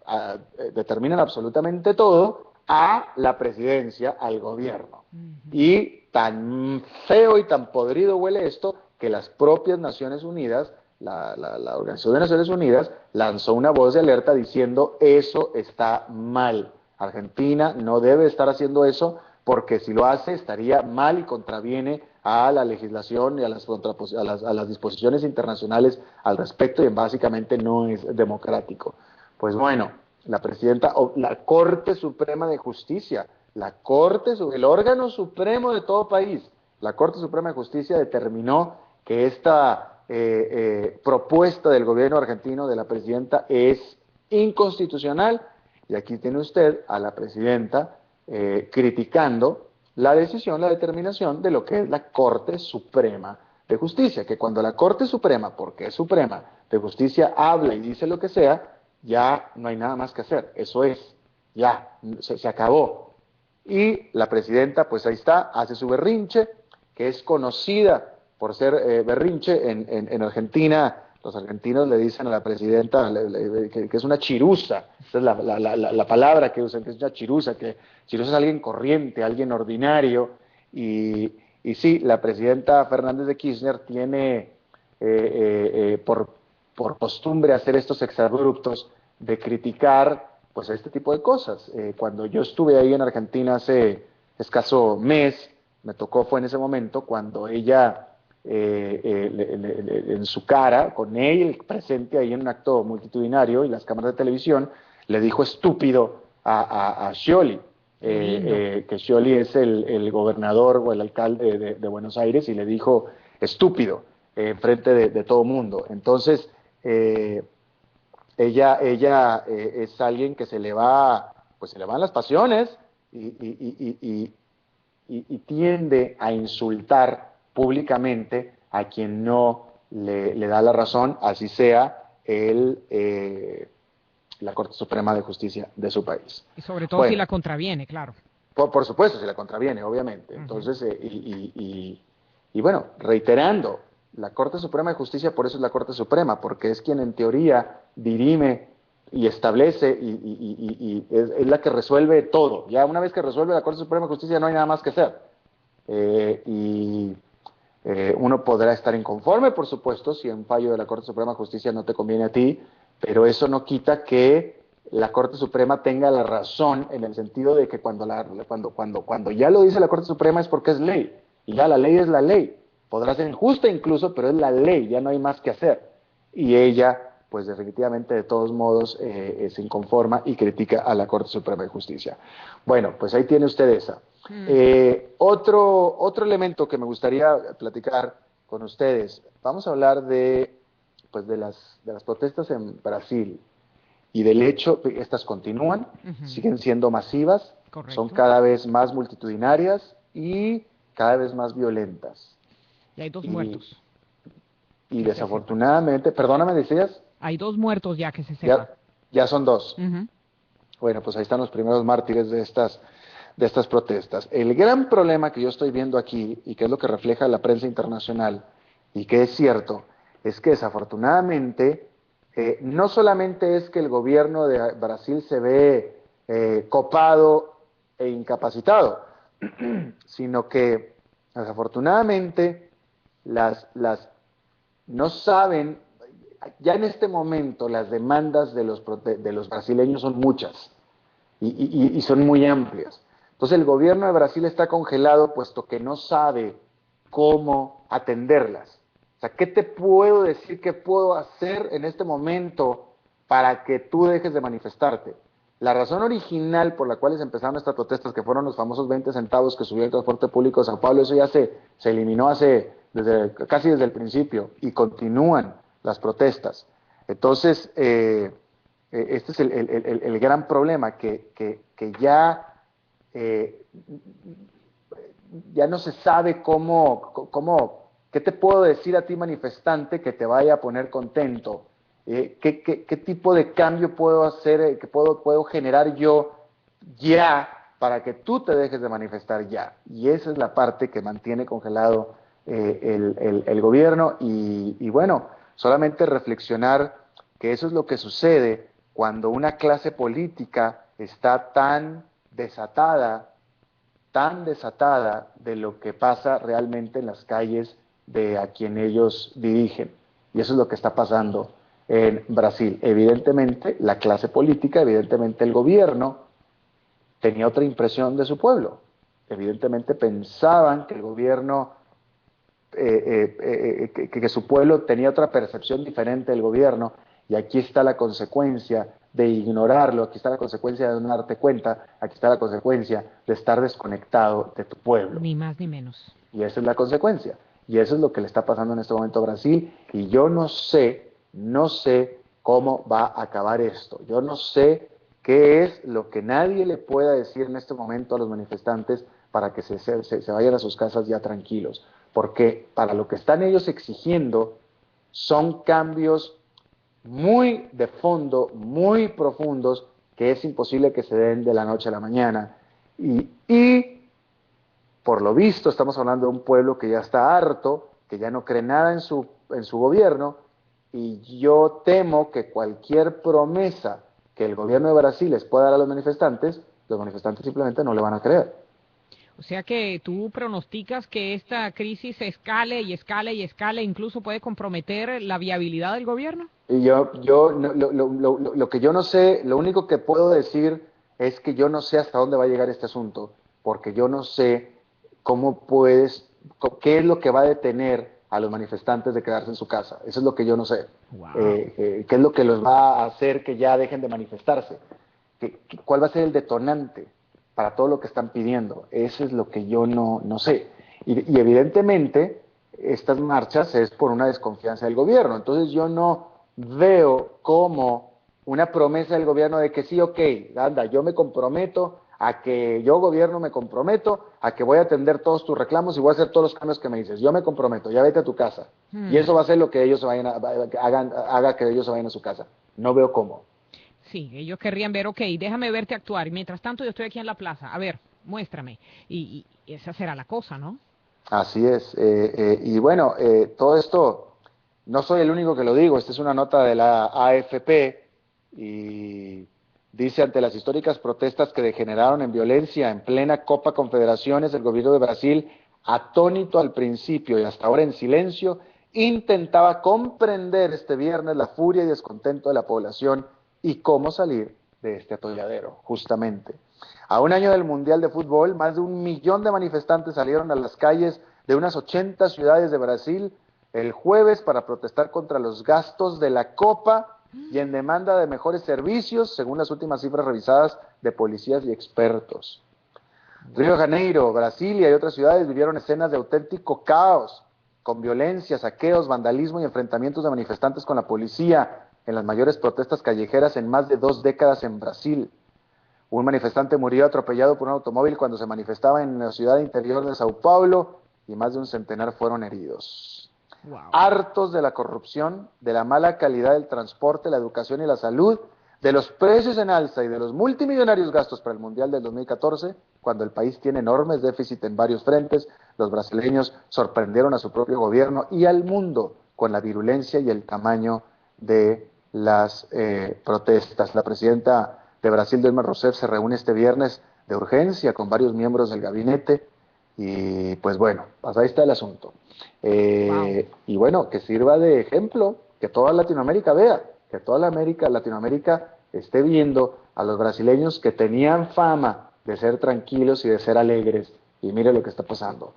S3: determinan absolutamente todo, a la presidencia, al gobierno. Y tan feo y tan podrido huele esto que las propias Naciones Unidas, la Organización de Naciones Unidas, lanzó una voz de alerta diciendo: eso está mal. Argentina no debe estar haciendo eso, porque si lo hace estaría mal y contraviene a la legislación y a las disposiciones internacionales al respecto, y básicamente no es democrático. Pues bueno, la presidenta, o la Corte Suprema de Justicia, el órgano supremo de todo país, la Corte Suprema de Justicia determinó que esta propuesta del gobierno argentino de la presidenta es inconstitucional, y aquí tiene usted a la presidenta criticando la decisión, la determinación de lo que es la Corte Suprema de Justicia, que cuando la Corte Suprema, porque es Suprema de Justicia, habla y dice lo que sea, ya no hay nada más que hacer, eso es, ya, se acabó. Y la presidenta, pues ahí está, hace su berrinche, que es conocida por ser berrinche en Argentina. Los argentinos le dicen a la presidenta que es una chirusa, esa es la palabra que usan, que es una chirusa, que chirusa es alguien corriente, alguien ordinario, y sí, la presidenta Fernández de Kirchner tiene por costumbre hacer estos exabruptos de criticar pues este tipo de cosas. Cuando yo estuve ahí en Argentina hace escaso mes, fue en ese momento cuando ella en su cara, con él presente ahí en un acto multitudinario y las cámaras de televisión, le dijo estúpido a Scioli, que Scioli es el gobernador o el alcalde de Buenos Aires, y le dijo estúpido enfrente de todo mundo. Entonces, ella es alguien que se le van las pasiones y tiende a insultar públicamente a quien no le da la razón, así sea la Corte Suprema de Justicia de su país.
S2: Y sobre todo si la contraviene, claro.
S3: Por supuesto, si la contraviene, obviamente. Entonces, bueno, reiterando, la Corte Suprema de Justicia, por eso es la Corte Suprema, porque es quien en teoría dirime y establece y es la que resuelve todo. Ya una vez que resuelve la Corte Suprema de Justicia no hay nada más que hacer. Uno podrá estar inconforme, por supuesto, si un fallo de la Corte Suprema de Justicia no te conviene a ti, pero eso no quita que la Corte Suprema tenga la razón, en el sentido de que cuando ya lo dice la Corte Suprema es porque es ley, y ya la ley es la ley. Podrá ser injusta incluso, pero es la ley, ya no hay más que hacer. Y ella, pues definitivamente, de todos modos, se inconforma y critica a la Corte Suprema de Justicia. Bueno, pues ahí tiene usted esa. Otro elemento que me gustaría platicar con ustedes, vamos a hablar de las protestas en Brasil y del hecho que estas continúan, siguen siendo masivas,
S2: correcto,
S3: son cada vez más multitudinarias y cada vez más violentas.
S2: Y hay 2 muertos.
S3: Y desafortunadamente, perdóname, decías.
S2: Hay 2 muertos ya que se sepa.
S3: Ya son 2. Bueno, pues ahí están los primeros mártires de estas protestas. El gran problema que yo estoy viendo aquí, y que es lo que refleja la prensa internacional, y que es cierto, es que desafortunadamente no solamente es que el gobierno de Brasil se ve copado e incapacitado, sino que desafortunadamente no saben, ya en este momento las demandas de los brasileños son muchas y son muy amplias. Entonces el gobierno de Brasil está congelado puesto que no sabe cómo atenderlas. O sea, ¿qué te puedo decir, qué puedo hacer en este momento para que tú dejes de manifestarte? La razón original por la cual se empezaron estas protestas, que fueron los famosos 20 centavos que subió el transporte público de Sao Paulo, eso ya se eliminó casi desde el principio, y continúan las protestas. Entonces, este es el gran problema, que ya no se sabe ¿qué te puedo decir a ti, manifestante, que te vaya a poner contento? ¿Qué tipo de cambio puedo hacer, que puedo generar yo ya para que tú te dejes de manifestar ya? Y esa es la parte que mantiene congelado el gobierno, y bueno, solamente reflexionar que eso es lo que sucede cuando una clase política está tan desatada de lo que pasa realmente en las calles de a quien ellos dirigen. Y eso es lo que está pasando en Brasil. Evidentemente, la clase política, evidentemente el gobierno, tenía otra impresión de su pueblo. Evidentemente pensaban que el gobierno, que su pueblo tenía otra percepción diferente del gobierno, y aquí está la consecuencia de ignorarlo, aquí está la consecuencia de no darte cuenta, aquí está la consecuencia de estar desconectado de tu pueblo.
S2: Ni más ni menos.
S3: Y esa es la consecuencia. Y eso es lo que le está pasando en este momento a Brasil. Y yo no sé cómo va a acabar esto. Yo no sé qué es lo que nadie le pueda decir en este momento a los manifestantes para que se vayan a sus casas ya tranquilos. Porque para lo que están ellos exigiendo son cambios muy de fondo, muy profundos, que es imposible que se den de la noche a la mañana. Y por lo visto estamos hablando de un pueblo que ya está harto, que ya no cree nada en su gobierno, y yo temo que cualquier promesa que el gobierno de Brasil les pueda dar a los manifestantes simplemente no le van a creer.
S2: O sea que tú pronosticas que esta crisis escale y escale y escale, incluso puede comprometer la viabilidad del gobierno.
S3: Y lo que yo no sé, lo único que puedo decir es que yo no sé hasta dónde va a llegar este asunto, porque yo no sé qué es lo que va a detener a los manifestantes de quedarse en su casa. Eso es lo que yo no sé.
S2: Wow.
S3: ¿Qué es lo que los va a hacer que ya dejen de manifestarse? ¿Cuál va a ser el detonante para todo lo que están pidiendo? Eso es lo que yo no sé. Y evidentemente estas marchas es por una desconfianza del gobierno. Entonces yo no veo como una promesa del gobierno de que sí, ok, anda, yo me comprometo a que yo gobierno me comprometo a que voy a atender todos tus reclamos y voy a hacer todos los cambios que me dices. Yo me comprometo, ya vete a tu casa. Y eso va a ser lo que ellos haga que ellos se vayan a su casa. No veo cómo.
S2: Sí, ellos querrían ver, ok, déjame verte actuar. Y mientras tanto yo estoy aquí en la plaza. A ver, muéstrame. Y esa será la cosa, ¿no?
S3: Así es. Y bueno, todo esto, no soy el único que lo digo. Esta es una nota de la AFP y dice: ante las históricas protestas que degeneraron en violencia en plena Copa Confederaciones, el gobierno de Brasil, atónito al principio y hasta ahora en silencio, intentaba comprender este viernes la furia y descontento de la población y cómo salir de este atolladero, justamente. A un año del Mundial de Fútbol, más de 1 millón de manifestantes salieron a las calles de unas 80 ciudades de Brasil el jueves para protestar contra los gastos de la Copa y en demanda de mejores servicios, según las últimas cifras revisadas de policías y expertos. Río de Janeiro, Brasilia y otras ciudades vivieron escenas de auténtico caos, con violencia, saqueos, vandalismo y enfrentamientos de manifestantes con la policía en las mayores protestas callejeras en más de 2 décadas en Brasil. Un manifestante murió atropellado por un automóvil cuando se manifestaba en la ciudad interior de Sao Paulo y más de un centenar fueron heridos. Wow. Hartos de la corrupción, de la mala calidad del transporte, la educación y la salud, de los precios en alza y de los multimillonarios gastos para el Mundial del 2014, cuando el país tiene enormes déficits en varios frentes, los brasileños sorprendieron a su propio gobierno y al mundo con la virulencia y el tamaño de las protestas. La presidenta de Brasil, Dilma Rousseff, se reúne este viernes de urgencia con varios miembros del gabinete y pues bueno, pues ahí está el asunto. Wow. Y bueno, que sirva de ejemplo, que toda Latinoamérica vea, que toda Latinoamérica esté viendo a los brasileños que tenían fama de ser tranquilos y de ser alegres, y mire lo que está pasando.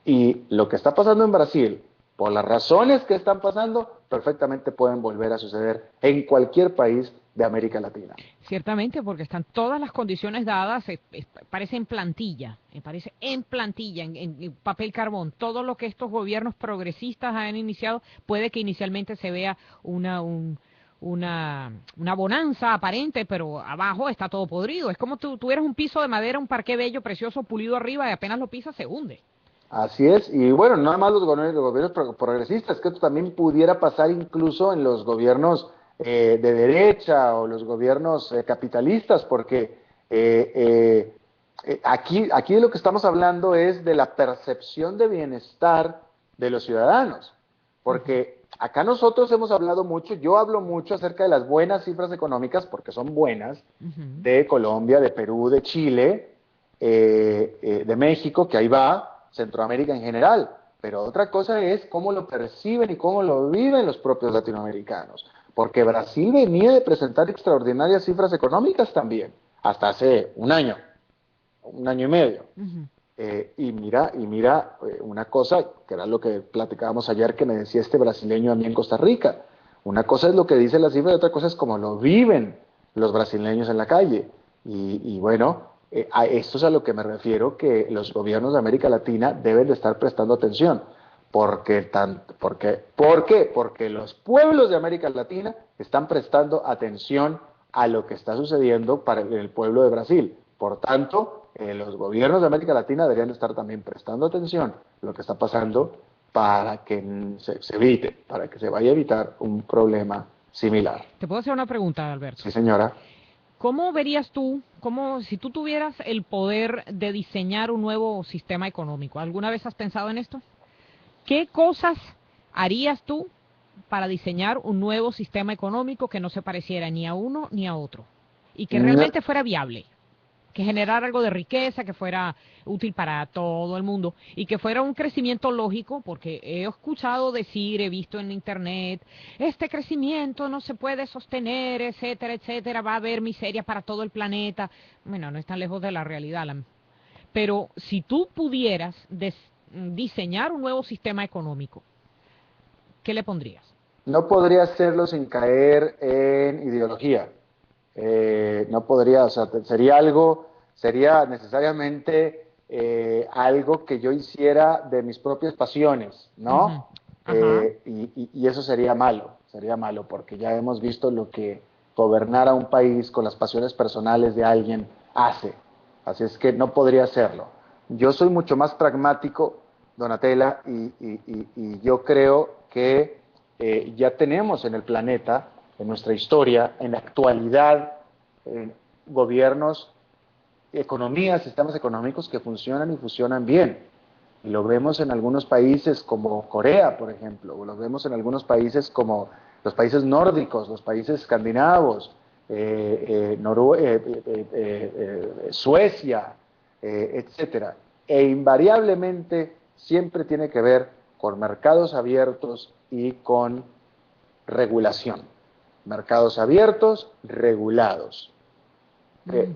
S3: Y lo que está pasando en Brasil, por las razones que están pasando, perfectamente pueden volver a suceder en cualquier país de América Latina.
S2: Ciertamente, porque están todas las condiciones dadas, parece en plantilla, en papel carbón. Todo lo que estos gobiernos progresistas han iniciado, puede que inicialmente se vea una bonanza aparente, pero abajo está todo podrido. Es como tú eres un piso de madera, un parqué bello, precioso, pulido arriba, y apenas lo pisas se hunde.
S3: Así es, y bueno, nada más los gobiernos progresistas, que esto también pudiera pasar incluso en los gobiernos de derecha o los gobiernos capitalistas, porque aquí de lo que estamos hablando es de la percepción de bienestar de los ciudadanos, porque acá nosotros hemos hablado mucho, yo hablo mucho acerca de las buenas cifras económicas, porque son buenas, de Colombia, de Perú, de Chile, de México, que ahí va, Centroamérica en general, pero otra cosa es cómo lo perciben y cómo lo viven los propios latinoamericanos, porque Brasil venía de presentar extraordinarias cifras económicas también, hasta hace un año y medio. Y mira una cosa, que era lo que platicábamos ayer, que me decía este brasileño a mí en Costa Rica, Una cosa es lo que dice la cifra y otra cosa es cómo lo viven los brasileños en la calle. Y bueno, a esto es a lo que me refiero, que los gobiernos de América Latina deben de estar prestando atención. ¿Por qué? Porque los pueblos de América Latina están prestando atención a lo que está sucediendo para el pueblo de Brasil. Por tanto, los gobiernos de América Latina deberían estar también prestando atención a lo que está pasando para que se evite, para que se vaya a evitar un problema similar.
S2: Te puedo hacer una pregunta, Alberto.
S3: Sí, señora.
S2: ¿Cómo verías tú, si tú tuvieras el poder de diseñar un nuevo sistema económico? ¿Alguna vez has pensado en esto? ¿Qué cosas harías tú para diseñar un nuevo sistema económico que no se pareciera ni a uno ni a otro? Y que realmente fuera viable, que generara algo de riqueza, que fuera útil para todo el mundo y que fuera un crecimiento lógico, porque he escuchado decir, he visto en internet, este crecimiento no se puede sostener, etcétera, etcétera, va a haber miseria para todo el planeta. Bueno, no es tan lejos de la realidad, pero si tú pudieras diseñar un nuevo sistema económico, ¿qué le pondrías?
S3: No podría hacerlo sin caer en ideología. No podría, o sea, sería necesariamente algo que yo hiciera de mis propias pasiones, ¿no? Y eso sería malo, porque ya hemos visto lo que gobernar a un país con las pasiones personales de alguien hace. Así es que no podría hacerlo. Yo soy mucho más pragmático, Donatella, y yo creo que ya tenemos en el planeta, en nuestra historia, en la actualidad, gobiernos, economías, sistemas económicos que funcionan y funcionan bien. Y lo vemos en algunos países como Corea, por ejemplo, o lo vemos en algunos países como los países nórdicos, los países escandinavos, Suecia, etcétera. E invariablemente siempre tiene que ver con mercados abiertos y con regulación. Mercados abiertos, regulados.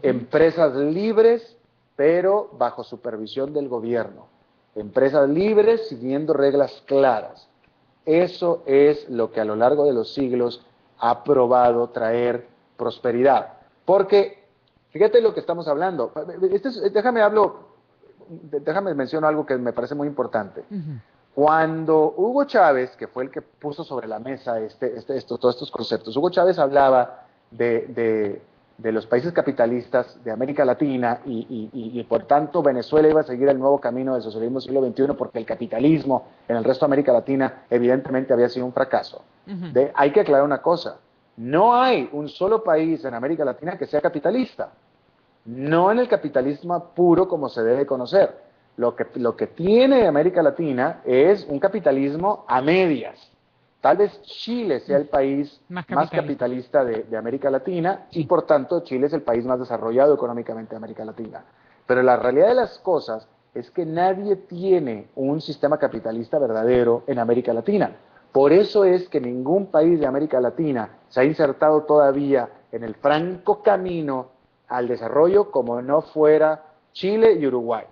S3: Empresas libres, pero bajo supervisión del gobierno. Empresas libres siguiendo reglas claras. Eso es lo que a lo largo de los siglos ha probado traer prosperidad. Porque, fíjate lo que estamos hablando. Déjame mencionar algo que me parece muy importante. Cuando Hugo Chávez, que fue el que puso sobre la mesa todos estos conceptos, Hugo Chávez hablaba de los países capitalistas de América Latina y por tanto Venezuela iba a seguir el nuevo camino del socialismo del siglo XXI porque el capitalismo en el resto de América Latina evidentemente había sido un fracaso. Hay que aclarar una cosa, no hay un solo país en América Latina que sea capitalista, no en el capitalismo puro como se debe conocer. Lo que tiene América Latina es un capitalismo a medias. Tal vez Chile sea el país más capitalista de América Latina y por tanto Chile es el país más desarrollado económicamente de América Latina. Pero la realidad de las cosas es que nadie tiene un sistema capitalista verdadero en América Latina. Por eso es que ningún país de América Latina se ha insertado todavía en el franco camino al desarrollo como no fuera Chile y Uruguay.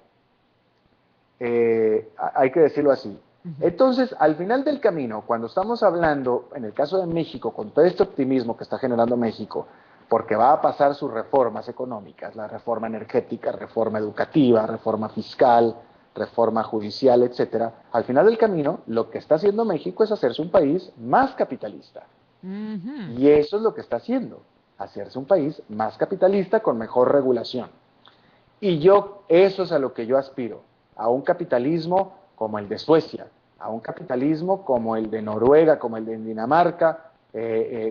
S3: Hay que decirlo así. Entonces, al final del camino, cuando estamos hablando, en el caso de México, con todo este optimismo que está generando México, porque va a pasar sus reformas económicas, la reforma energética, reforma educativa, reforma fiscal, reforma judicial, etcétera, al final del camino, lo que está haciendo México es hacerse un país más capitalista. Y eso es lo que está haciendo, hacerse un país más capitalista con mejor regulación. Y eso es a lo que yo aspiro, a un capitalismo como el de Suecia, a un capitalismo como el de Noruega, como el de Dinamarca,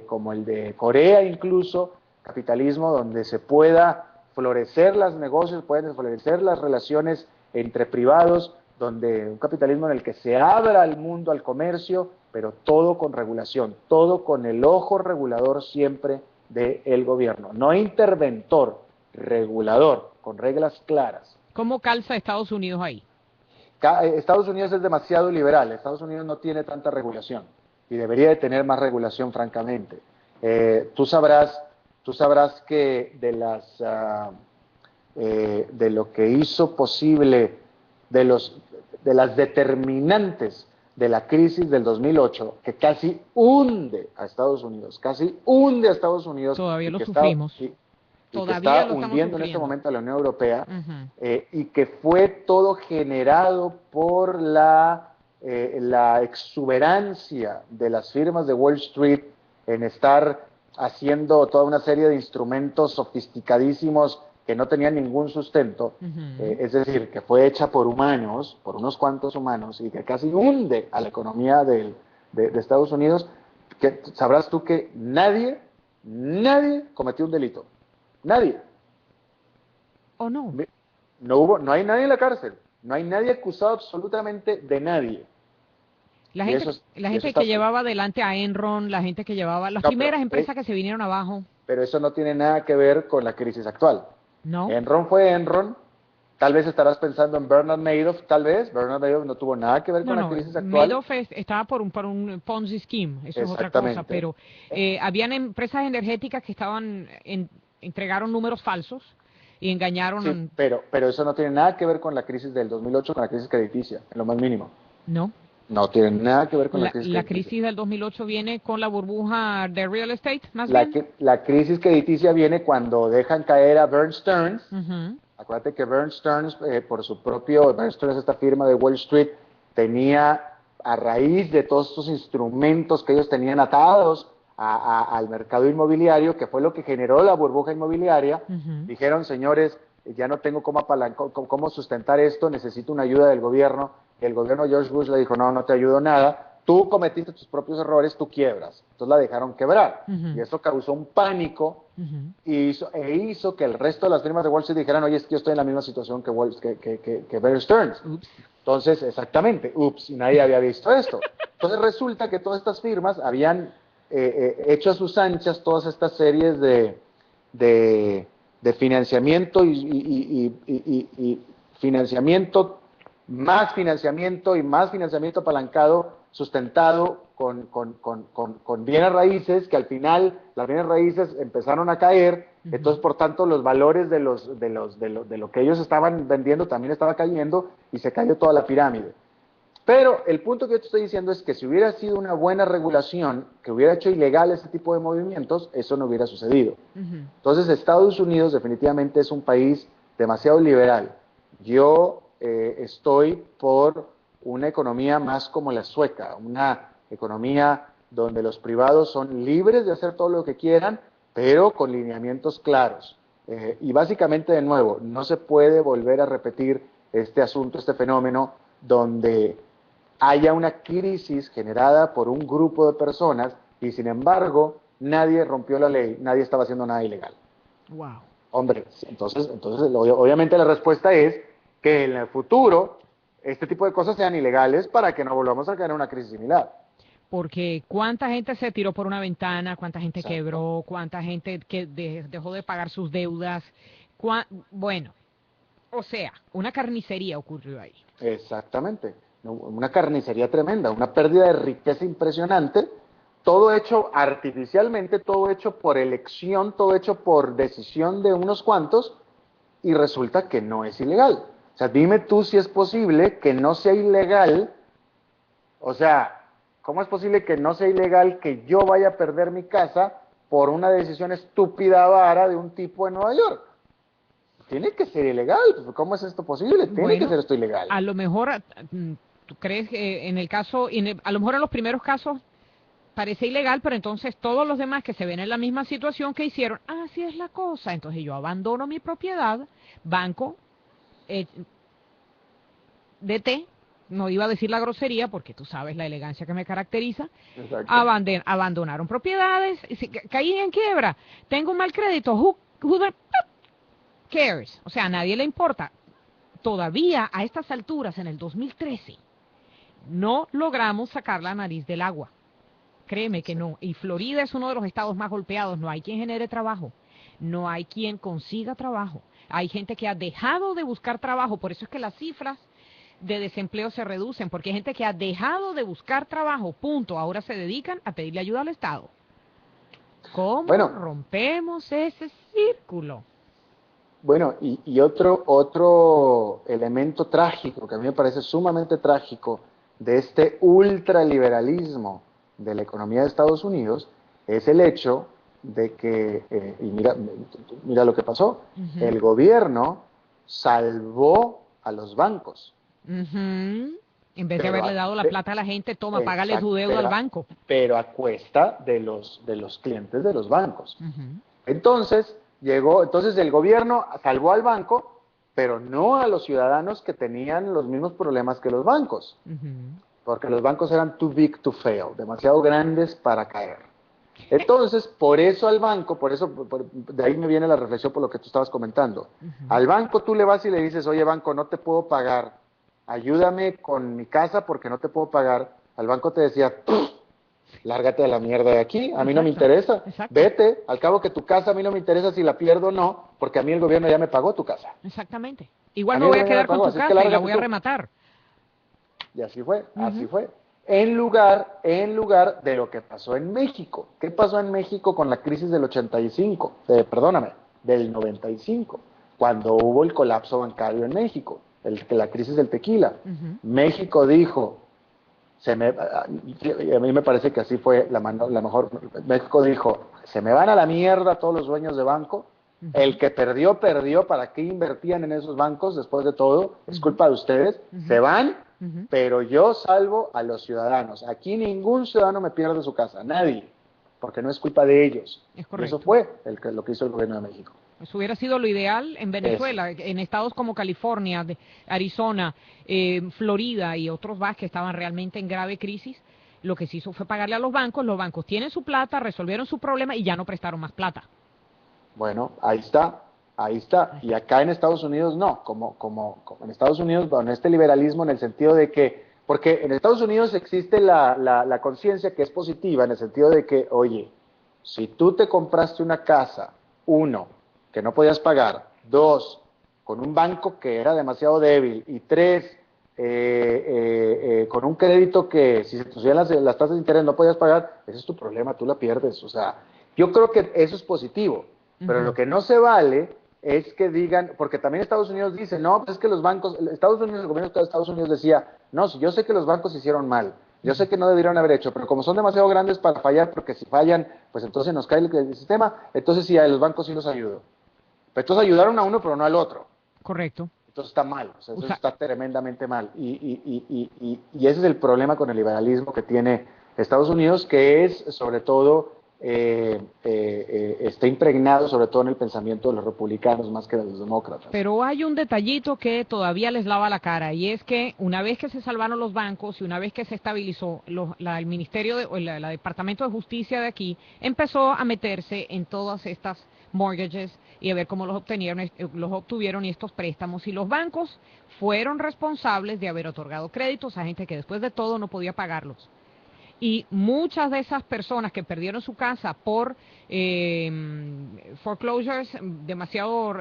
S3: como el de Corea incluso, capitalismo donde se pueda florecer los negocios, pueden florecer las relaciones entre privados, donde un capitalismo en el que se abra al mundo, al comercio, pero todo con regulación, todo con el ojo regulador siempre del gobierno, no interventor, regulador, con reglas claras.
S2: ¿Cómo calza Estados Unidos ahí?
S3: Estados Unidos es demasiado liberal, Estados Unidos no tiene tanta regulación y debería de tener más regulación, francamente. Tú sabrás que de lo que hizo posible, de las determinantes de la crisis del 2008, que casi hunde a Estados Unidos,
S2: Todavía
S3: y
S2: lo
S3: que
S2: sufrimos.
S3: y que
S2: Todavía
S3: está
S2: lo estamos
S3: hundiendo en este
S2: sufriendo.
S3: momento a la Unión Europea,
S2: Ujú.
S3: y que fue todo generado por la exuberancia de las firmas de Wall Street en estar haciendo toda una serie de instrumentos sofisticadísimos que no tenían ningún sustento, es decir, que fue hecha por humanos, por unos cuantos humanos, y que casi hunde a la economía de Estados Unidos, que sabrás tú que nadie cometió un delito. Nadie.
S2: ¿O no?
S3: No hay nadie en la cárcel. No hay nadie acusado absolutamente de nadie.
S2: La
S3: Y
S2: gente,
S3: eso,
S2: la
S3: y eso
S2: gente
S3: está,
S2: que llevaba adelante a Enron, la gente que llevaba las
S3: no, pero,
S2: primeras empresas que se vinieron abajo,
S3: pero eso no tiene nada que ver con la crisis actual.
S2: ¿no?
S3: Enron fue Enron. Tal vez estarás pensando en Bernard Madoff, tal vez. Bernard Madoff no tuvo nada que ver
S2: No,
S3: con la
S2: no,
S3: crisis actual.
S2: Madoff estaba por un Ponzi scheme, eso es otra cosa,
S3: Exactamente.
S2: pero habían empresas energéticas que entregaron números falsos y
S3: Sí,
S2: engañaron,
S3: pero eso no tiene nada que ver con la crisis del 2008, con la crisis crediticia, en lo más mínimo.
S2: ¿no?
S3: No tiene nada que ver con la crisis
S2: La
S3: crediticia.
S2: crisis del 2008 viene con la burbuja de real estate, más bien.
S3: La crisis crediticia viene cuando dejan caer a Bear Stearns.
S2: Ujú.
S3: Acuérdate que Bear Stearns, Bear Stearns, esta firma de Wall Street, tenía, a raíz de todos estos instrumentos que ellos tenían atados al mercado inmobiliario, que fue lo que generó la burbuja inmobiliaria, dijeron, señores, ya no tengo cómo sustentar esto, necesito una ayuda del gobierno. El gobierno de George Bush le dijo, no te ayudo nada, tú cometiste tus propios errores, tú quiebras. Entonces la dejaron quebrar. Y eso causó un pánico hizo que el resto de las firmas de Wall Street dijeran, oye, es que yo estoy en la misma situación que Bear Stearns.
S2: Ups.
S3: Entonces, exactamente, y nadie había visto esto. Entonces resulta que todas estas firmas habían hecho a sus anchas todas estas series de financiamiento y financiamiento, más financiamiento y más financiamiento apalancado, sustentado con bienes raíces, que al final las bienes raíces empezaron a caer, entonces por tanto los valores de lo que ellos estaban vendiendo también estaba cayendo y se cayó toda la pirámide. Pero el punto que yo te estoy diciendo es que si hubiera sido una buena regulación, que hubiera hecho ilegal ese tipo de movimientos, eso no hubiera sucedido. Entonces Estados Unidos definitivamente es un país demasiado liberal. Yo estoy por una economía más como la sueca, una economía donde los privados son libres de hacer todo lo que quieran, pero con lineamientos claros. Y básicamente, de nuevo, no se puede volver a repetir este asunto, este fenómeno, donde haya una crisis generada por un grupo de personas y sin embargo nadie rompió la ley, nadie estaba haciendo nada ilegal.
S2: Wow.
S3: Hombre, entonces obviamente la respuesta es que en el futuro este tipo de cosas sean ilegales para que no volvamos a caer en una crisis similar.
S2: Porque cuánta gente se tiró por una ventana, cuánta gente
S3: Exacto.
S2: quebró, cuánta gente que dejó de pagar sus deudas. Bueno, o sea, una carnicería ocurrió ahí.
S3: Exactamente. Una carnicería tremenda, una pérdida de riqueza impresionante, todo hecho artificialmente, todo hecho por elección, todo hecho por decisión de unos cuantos, y resulta que no es ilegal. O sea, dime tú si es posible que no sea ilegal, o sea, ¿cómo es posible que no sea ilegal que yo vaya a perder mi casa por una decisión estúpida vara de un tipo en Nueva York? Tiene que ser ilegal. ¿Cómo es esto posible? Tiene que ser esto ilegal.
S2: A lo mejor, ¿tú crees que en el caso, a lo mejor en los primeros casos parece ilegal, pero entonces todos los demás que se ven en la misma situación que hicieron, así es la cosa, entonces yo abandono mi propiedad, banco, DT, no iba a decir la grosería porque tú sabes la elegancia que me caracteriza, abandonaron propiedades, caí en quiebra, tengo un mal crédito, who cares? O sea, a nadie le importa. Todavía a estas alturas, en el 2013, no logramos sacar la nariz del agua. Créeme que no. Y Florida es uno de los estados más golpeados. No hay quien genere trabajo. No hay quien consiga trabajo. Hay gente que ha dejado de buscar trabajo. Por eso es que las cifras de desempleo se reducen. Porque hay gente que ha dejado de buscar trabajo. Punto. Ahora se dedican a pedirle ayuda al Estado. ¿Cómo rompemos ese círculo?
S3: Bueno, y otro elemento trágico, que a mí me parece sumamente trágico de este ultraliberalismo de la economía de Estados Unidos es el hecho de que, y mira lo que pasó, el gobierno salvó a los bancos.
S2: En vez de haberle dado la plata a la gente, toma, págale su deuda al banco.
S3: Pero a cuesta de los clientes de los bancos. Entonces el gobierno salvó al banco, pero no a los ciudadanos que tenían los mismos problemas que los bancos. Porque los bancos eran too big to fail, demasiado grandes para caer. Entonces, por eso al banco, de ahí me viene la reflexión por lo que tú estabas comentando. Al banco tú le vas y le dices, oye banco, no te puedo pagar, ayúdame con mi casa porque no te puedo pagar. Al banco te decía, lárgate a la mierda de aquí, a mí no me interesa, vete, al cabo que tu casa a mí no me interesa si la pierdo o no, porque a mí el gobierno ya me pagó tu casa.
S2: Exactamente. Igual me voy a quedar con tu casa y la voy a rematar.
S3: Y así fue, así fue. En lugar de lo que pasó en México. ¿Qué pasó en México con la crisis del 85? Del 95, cuando hubo el colapso bancario en México, la crisis del tequila. México dijo, a mí me parece que así fue la mejor. México dijo, se me van a la mierda todos los dueños de banco. El que perdió, ¿para qué invertían en esos bancos después de todo? Es culpa de ustedes, se van, pero yo salvo a los ciudadanos. Aquí ningún ciudadano me pierde su casa, nadie, porque no es culpa de ellos. Y eso fue lo que hizo el gobierno de México.
S2: Eso hubiera sido lo ideal en Venezuela, en estados como California, Arizona, Florida y otros más que estaban realmente en grave crisis. Lo que se hizo fue pagarle a los bancos tienen su plata, resolvieron su problema y ya no prestaron más plata.
S3: Bueno, ahí está. Y acá en Estados Unidos no, como en Estados Unidos, con este liberalismo en el sentido de que, porque en Estados Unidos existe la conciencia que es positiva, en el sentido de que, oye, si tú te compraste una casa, 1, que no podías pagar, 2, con un banco que era demasiado débil, y 3, con un crédito que si se te subían las tasas de interés no podías pagar, ese es tu problema, tú la pierdes. O sea, yo creo que eso es positivo. Pero lo que no se vale es que digan, porque también Estados Unidos dice, no, pues es que los bancos, el gobierno de Estados Unidos decía, no, yo sé que los bancos hicieron mal, yo sé que no debieron haber hecho, pero como son demasiado grandes para fallar, porque si fallan, pues entonces nos cae el sistema, entonces sí, a los bancos sí los ayudo. Pero entonces ayudaron a uno, pero no al otro.
S2: Correcto.
S3: Entonces está mal, eso está tremendamente mal. Y ese es el problema con el liberalismo que tiene Estados Unidos, que es sobre todo está impregnado sobre todo en el pensamiento de los republicanos más que de los demócratas.
S2: Pero hay un detallito que todavía les lava la cara, y es que una vez que se salvaron los bancos y una vez que se estabilizó, el Ministerio la Departamento de Justicia de aquí empezó a meterse en todas estas mortgages y a ver cómo los obtuvieron y estos préstamos, y los bancos fueron responsables de haber otorgado créditos a gente que después de todo no podía pagarlos. Y muchas de esas personas que perdieron su casa por foreclosures demasiado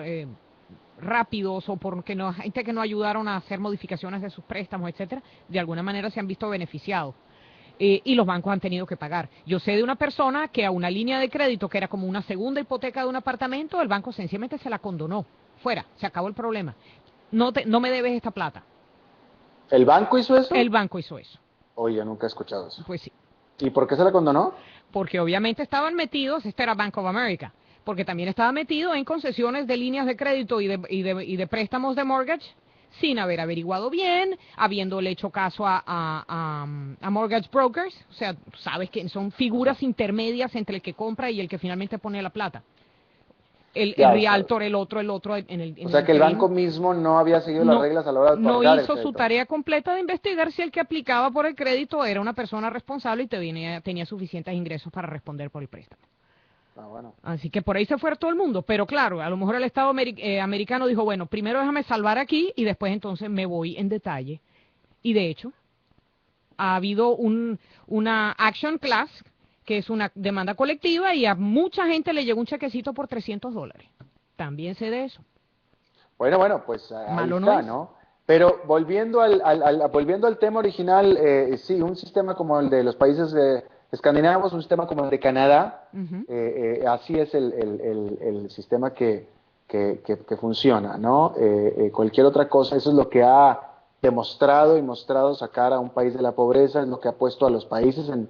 S2: rápidos o por gente que no ayudaron a hacer modificaciones de sus préstamos, etcétera, de alguna manera se han visto beneficiados. Y los bancos han tenido que pagar. Yo sé de una persona que a una línea de crédito que era como una segunda hipoteca de un apartamento, el banco sencillamente se la condonó. Fuera, se acabó el problema. No me debes esta plata.
S3: ¿El banco hizo eso?
S2: El banco hizo eso.
S3: Oye, nunca he escuchado eso.
S2: Pues sí.
S3: ¿Y por qué se la condonó?
S2: Porque obviamente estaban metidos, este era Bank of America, porque también estaba metido en concesiones de líneas de crédito y de préstamos de mortgage sin haber averiguado bien, habiéndole hecho caso a mortgage brokers. O sea, sabes que son figuras intermedias entre el que compra y el que finalmente pone la plata. El realtor, el otro
S3: o sea que el banco mismo no había seguido las reglas a la hora de otorgar
S2: no hizo su tarea completa de investigar si el que aplicaba por el crédito era una persona responsable y tenía suficientes ingresos para responder por el préstamo.
S3: Bueno.
S2: Así que por ahí se fue todo el mundo, pero claro, a lo mejor el Estado americano dijo, bueno, primero déjame salvar aquí y después entonces me voy en detalle. Y de hecho, ha habido una action class, que es una demanda colectiva, y a mucha gente le llegó un chequecito por $300. También sé de eso.
S3: Bueno, pues ahí
S2: Malo
S3: está, ¿no? Pero volviendo al tema original, sí, un sistema como el de los países escandinavos, un sistema como el de Canadá, así es el sistema que funciona, ¿no? Cualquier otra cosa, eso es lo que ha demostrado y mostrado sacar a un país de la pobreza, es lo que ha puesto a los países en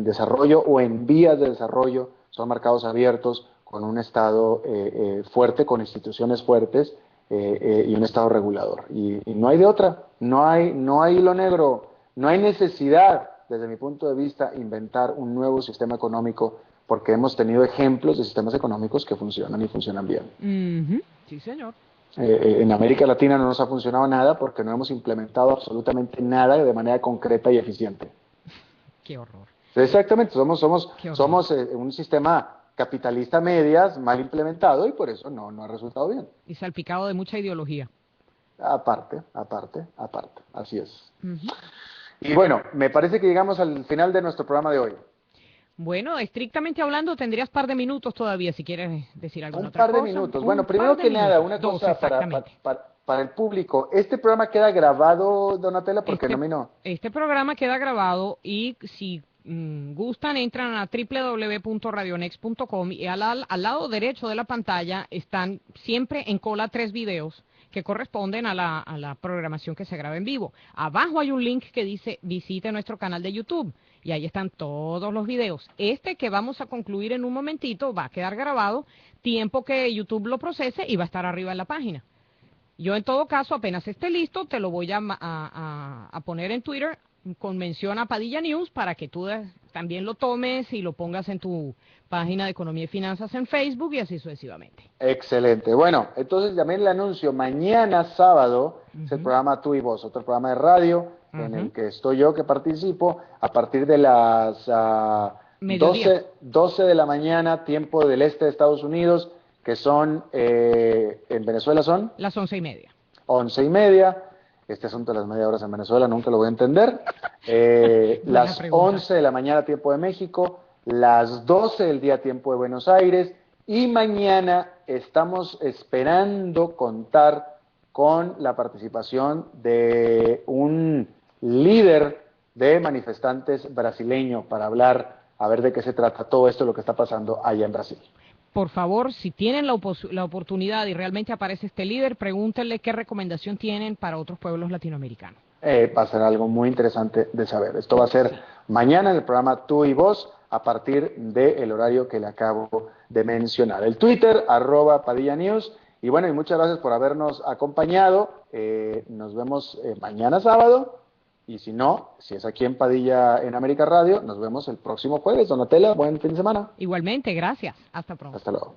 S3: desarrollo o en vías de desarrollo, son mercados abiertos con un Estado fuerte, con instituciones fuertes y un Estado regulador. Y no hay de otra, no hay hilo negro, no hay necesidad, desde mi punto de vista, inventar un nuevo sistema económico, porque hemos tenido ejemplos de sistemas económicos que funcionan y funcionan bien.
S2: Sí, señor.
S3: En América Latina no nos ha funcionado nada porque no hemos implementado absolutamente nada de manera concreta y eficiente.
S2: Qué horror.
S3: Exactamente, somos un sistema capitalista a medias, mal implementado, y por eso no ha resultado bien.
S2: Y salpicado de mucha ideología.
S3: Aparte, así es. Y bueno, me parece que llegamos al final de nuestro programa de hoy.
S2: Bueno, estrictamente hablando, tendrías par de minutos todavía si quieres decir alguna otra
S3: cosa. Un par de minutos. Bueno, primero que nada, una cosa para el público. ¿Este programa queda grabado, Donatella? Porque no.
S2: Este programa queda grabado y si gustan, entran a www.radionext.com y al lado derecho de la pantalla están siempre en cola 3 videos que corresponden a la programación que se graba en vivo. Abajo hay un link que dice visite nuestro canal de YouTube y ahí están todos los videos. Este que vamos a concluir en un momentito va a quedar grabado, tiempo que YouTube lo procese y va a estar arriba en la página. Yo en todo caso, apenas esté listo, te lo voy a poner en Twitter con mención a Padilla News para que tú también lo tomes y lo pongas en tu página de Economía y Finanzas en Facebook y así sucesivamente.
S3: Excelente. Bueno, entonces también le anuncio, mañana sábado es el programa Tú y Vos, otro programa de radio en el que estoy yo que participo a partir de las 12 de la mañana, tiempo del este de Estados Unidos, que son, en Venezuela son...
S2: Las 11:30.
S3: 11:30. Este asunto de las media horas en Venezuela nunca lo voy a entender. Las 11 de la mañana, tiempo de México, las 12 del día, tiempo de Buenos Aires, y mañana estamos esperando contar con la participación de un líder de manifestantes brasileño para hablar, a ver de qué se trata todo esto, lo que está pasando allá en Brasil.
S2: Por favor, si tienen la oportunidad y realmente aparece este líder, pregúntenle qué recomendación tienen para otros pueblos latinoamericanos.
S3: Va a ser algo muy interesante de saber. Esto va a ser mañana en el programa Tú y Vos, a partir del horario que le acabo de mencionar. El Twitter, @Padilla News. Y bueno, y muchas gracias por habernos acompañado. Nos vemos mañana sábado. Y si no, si es aquí en Padilla, en América Radio, nos vemos el próximo jueves. Donatella, buen fin de semana.
S2: Igualmente, gracias. Hasta pronto.
S3: Hasta luego.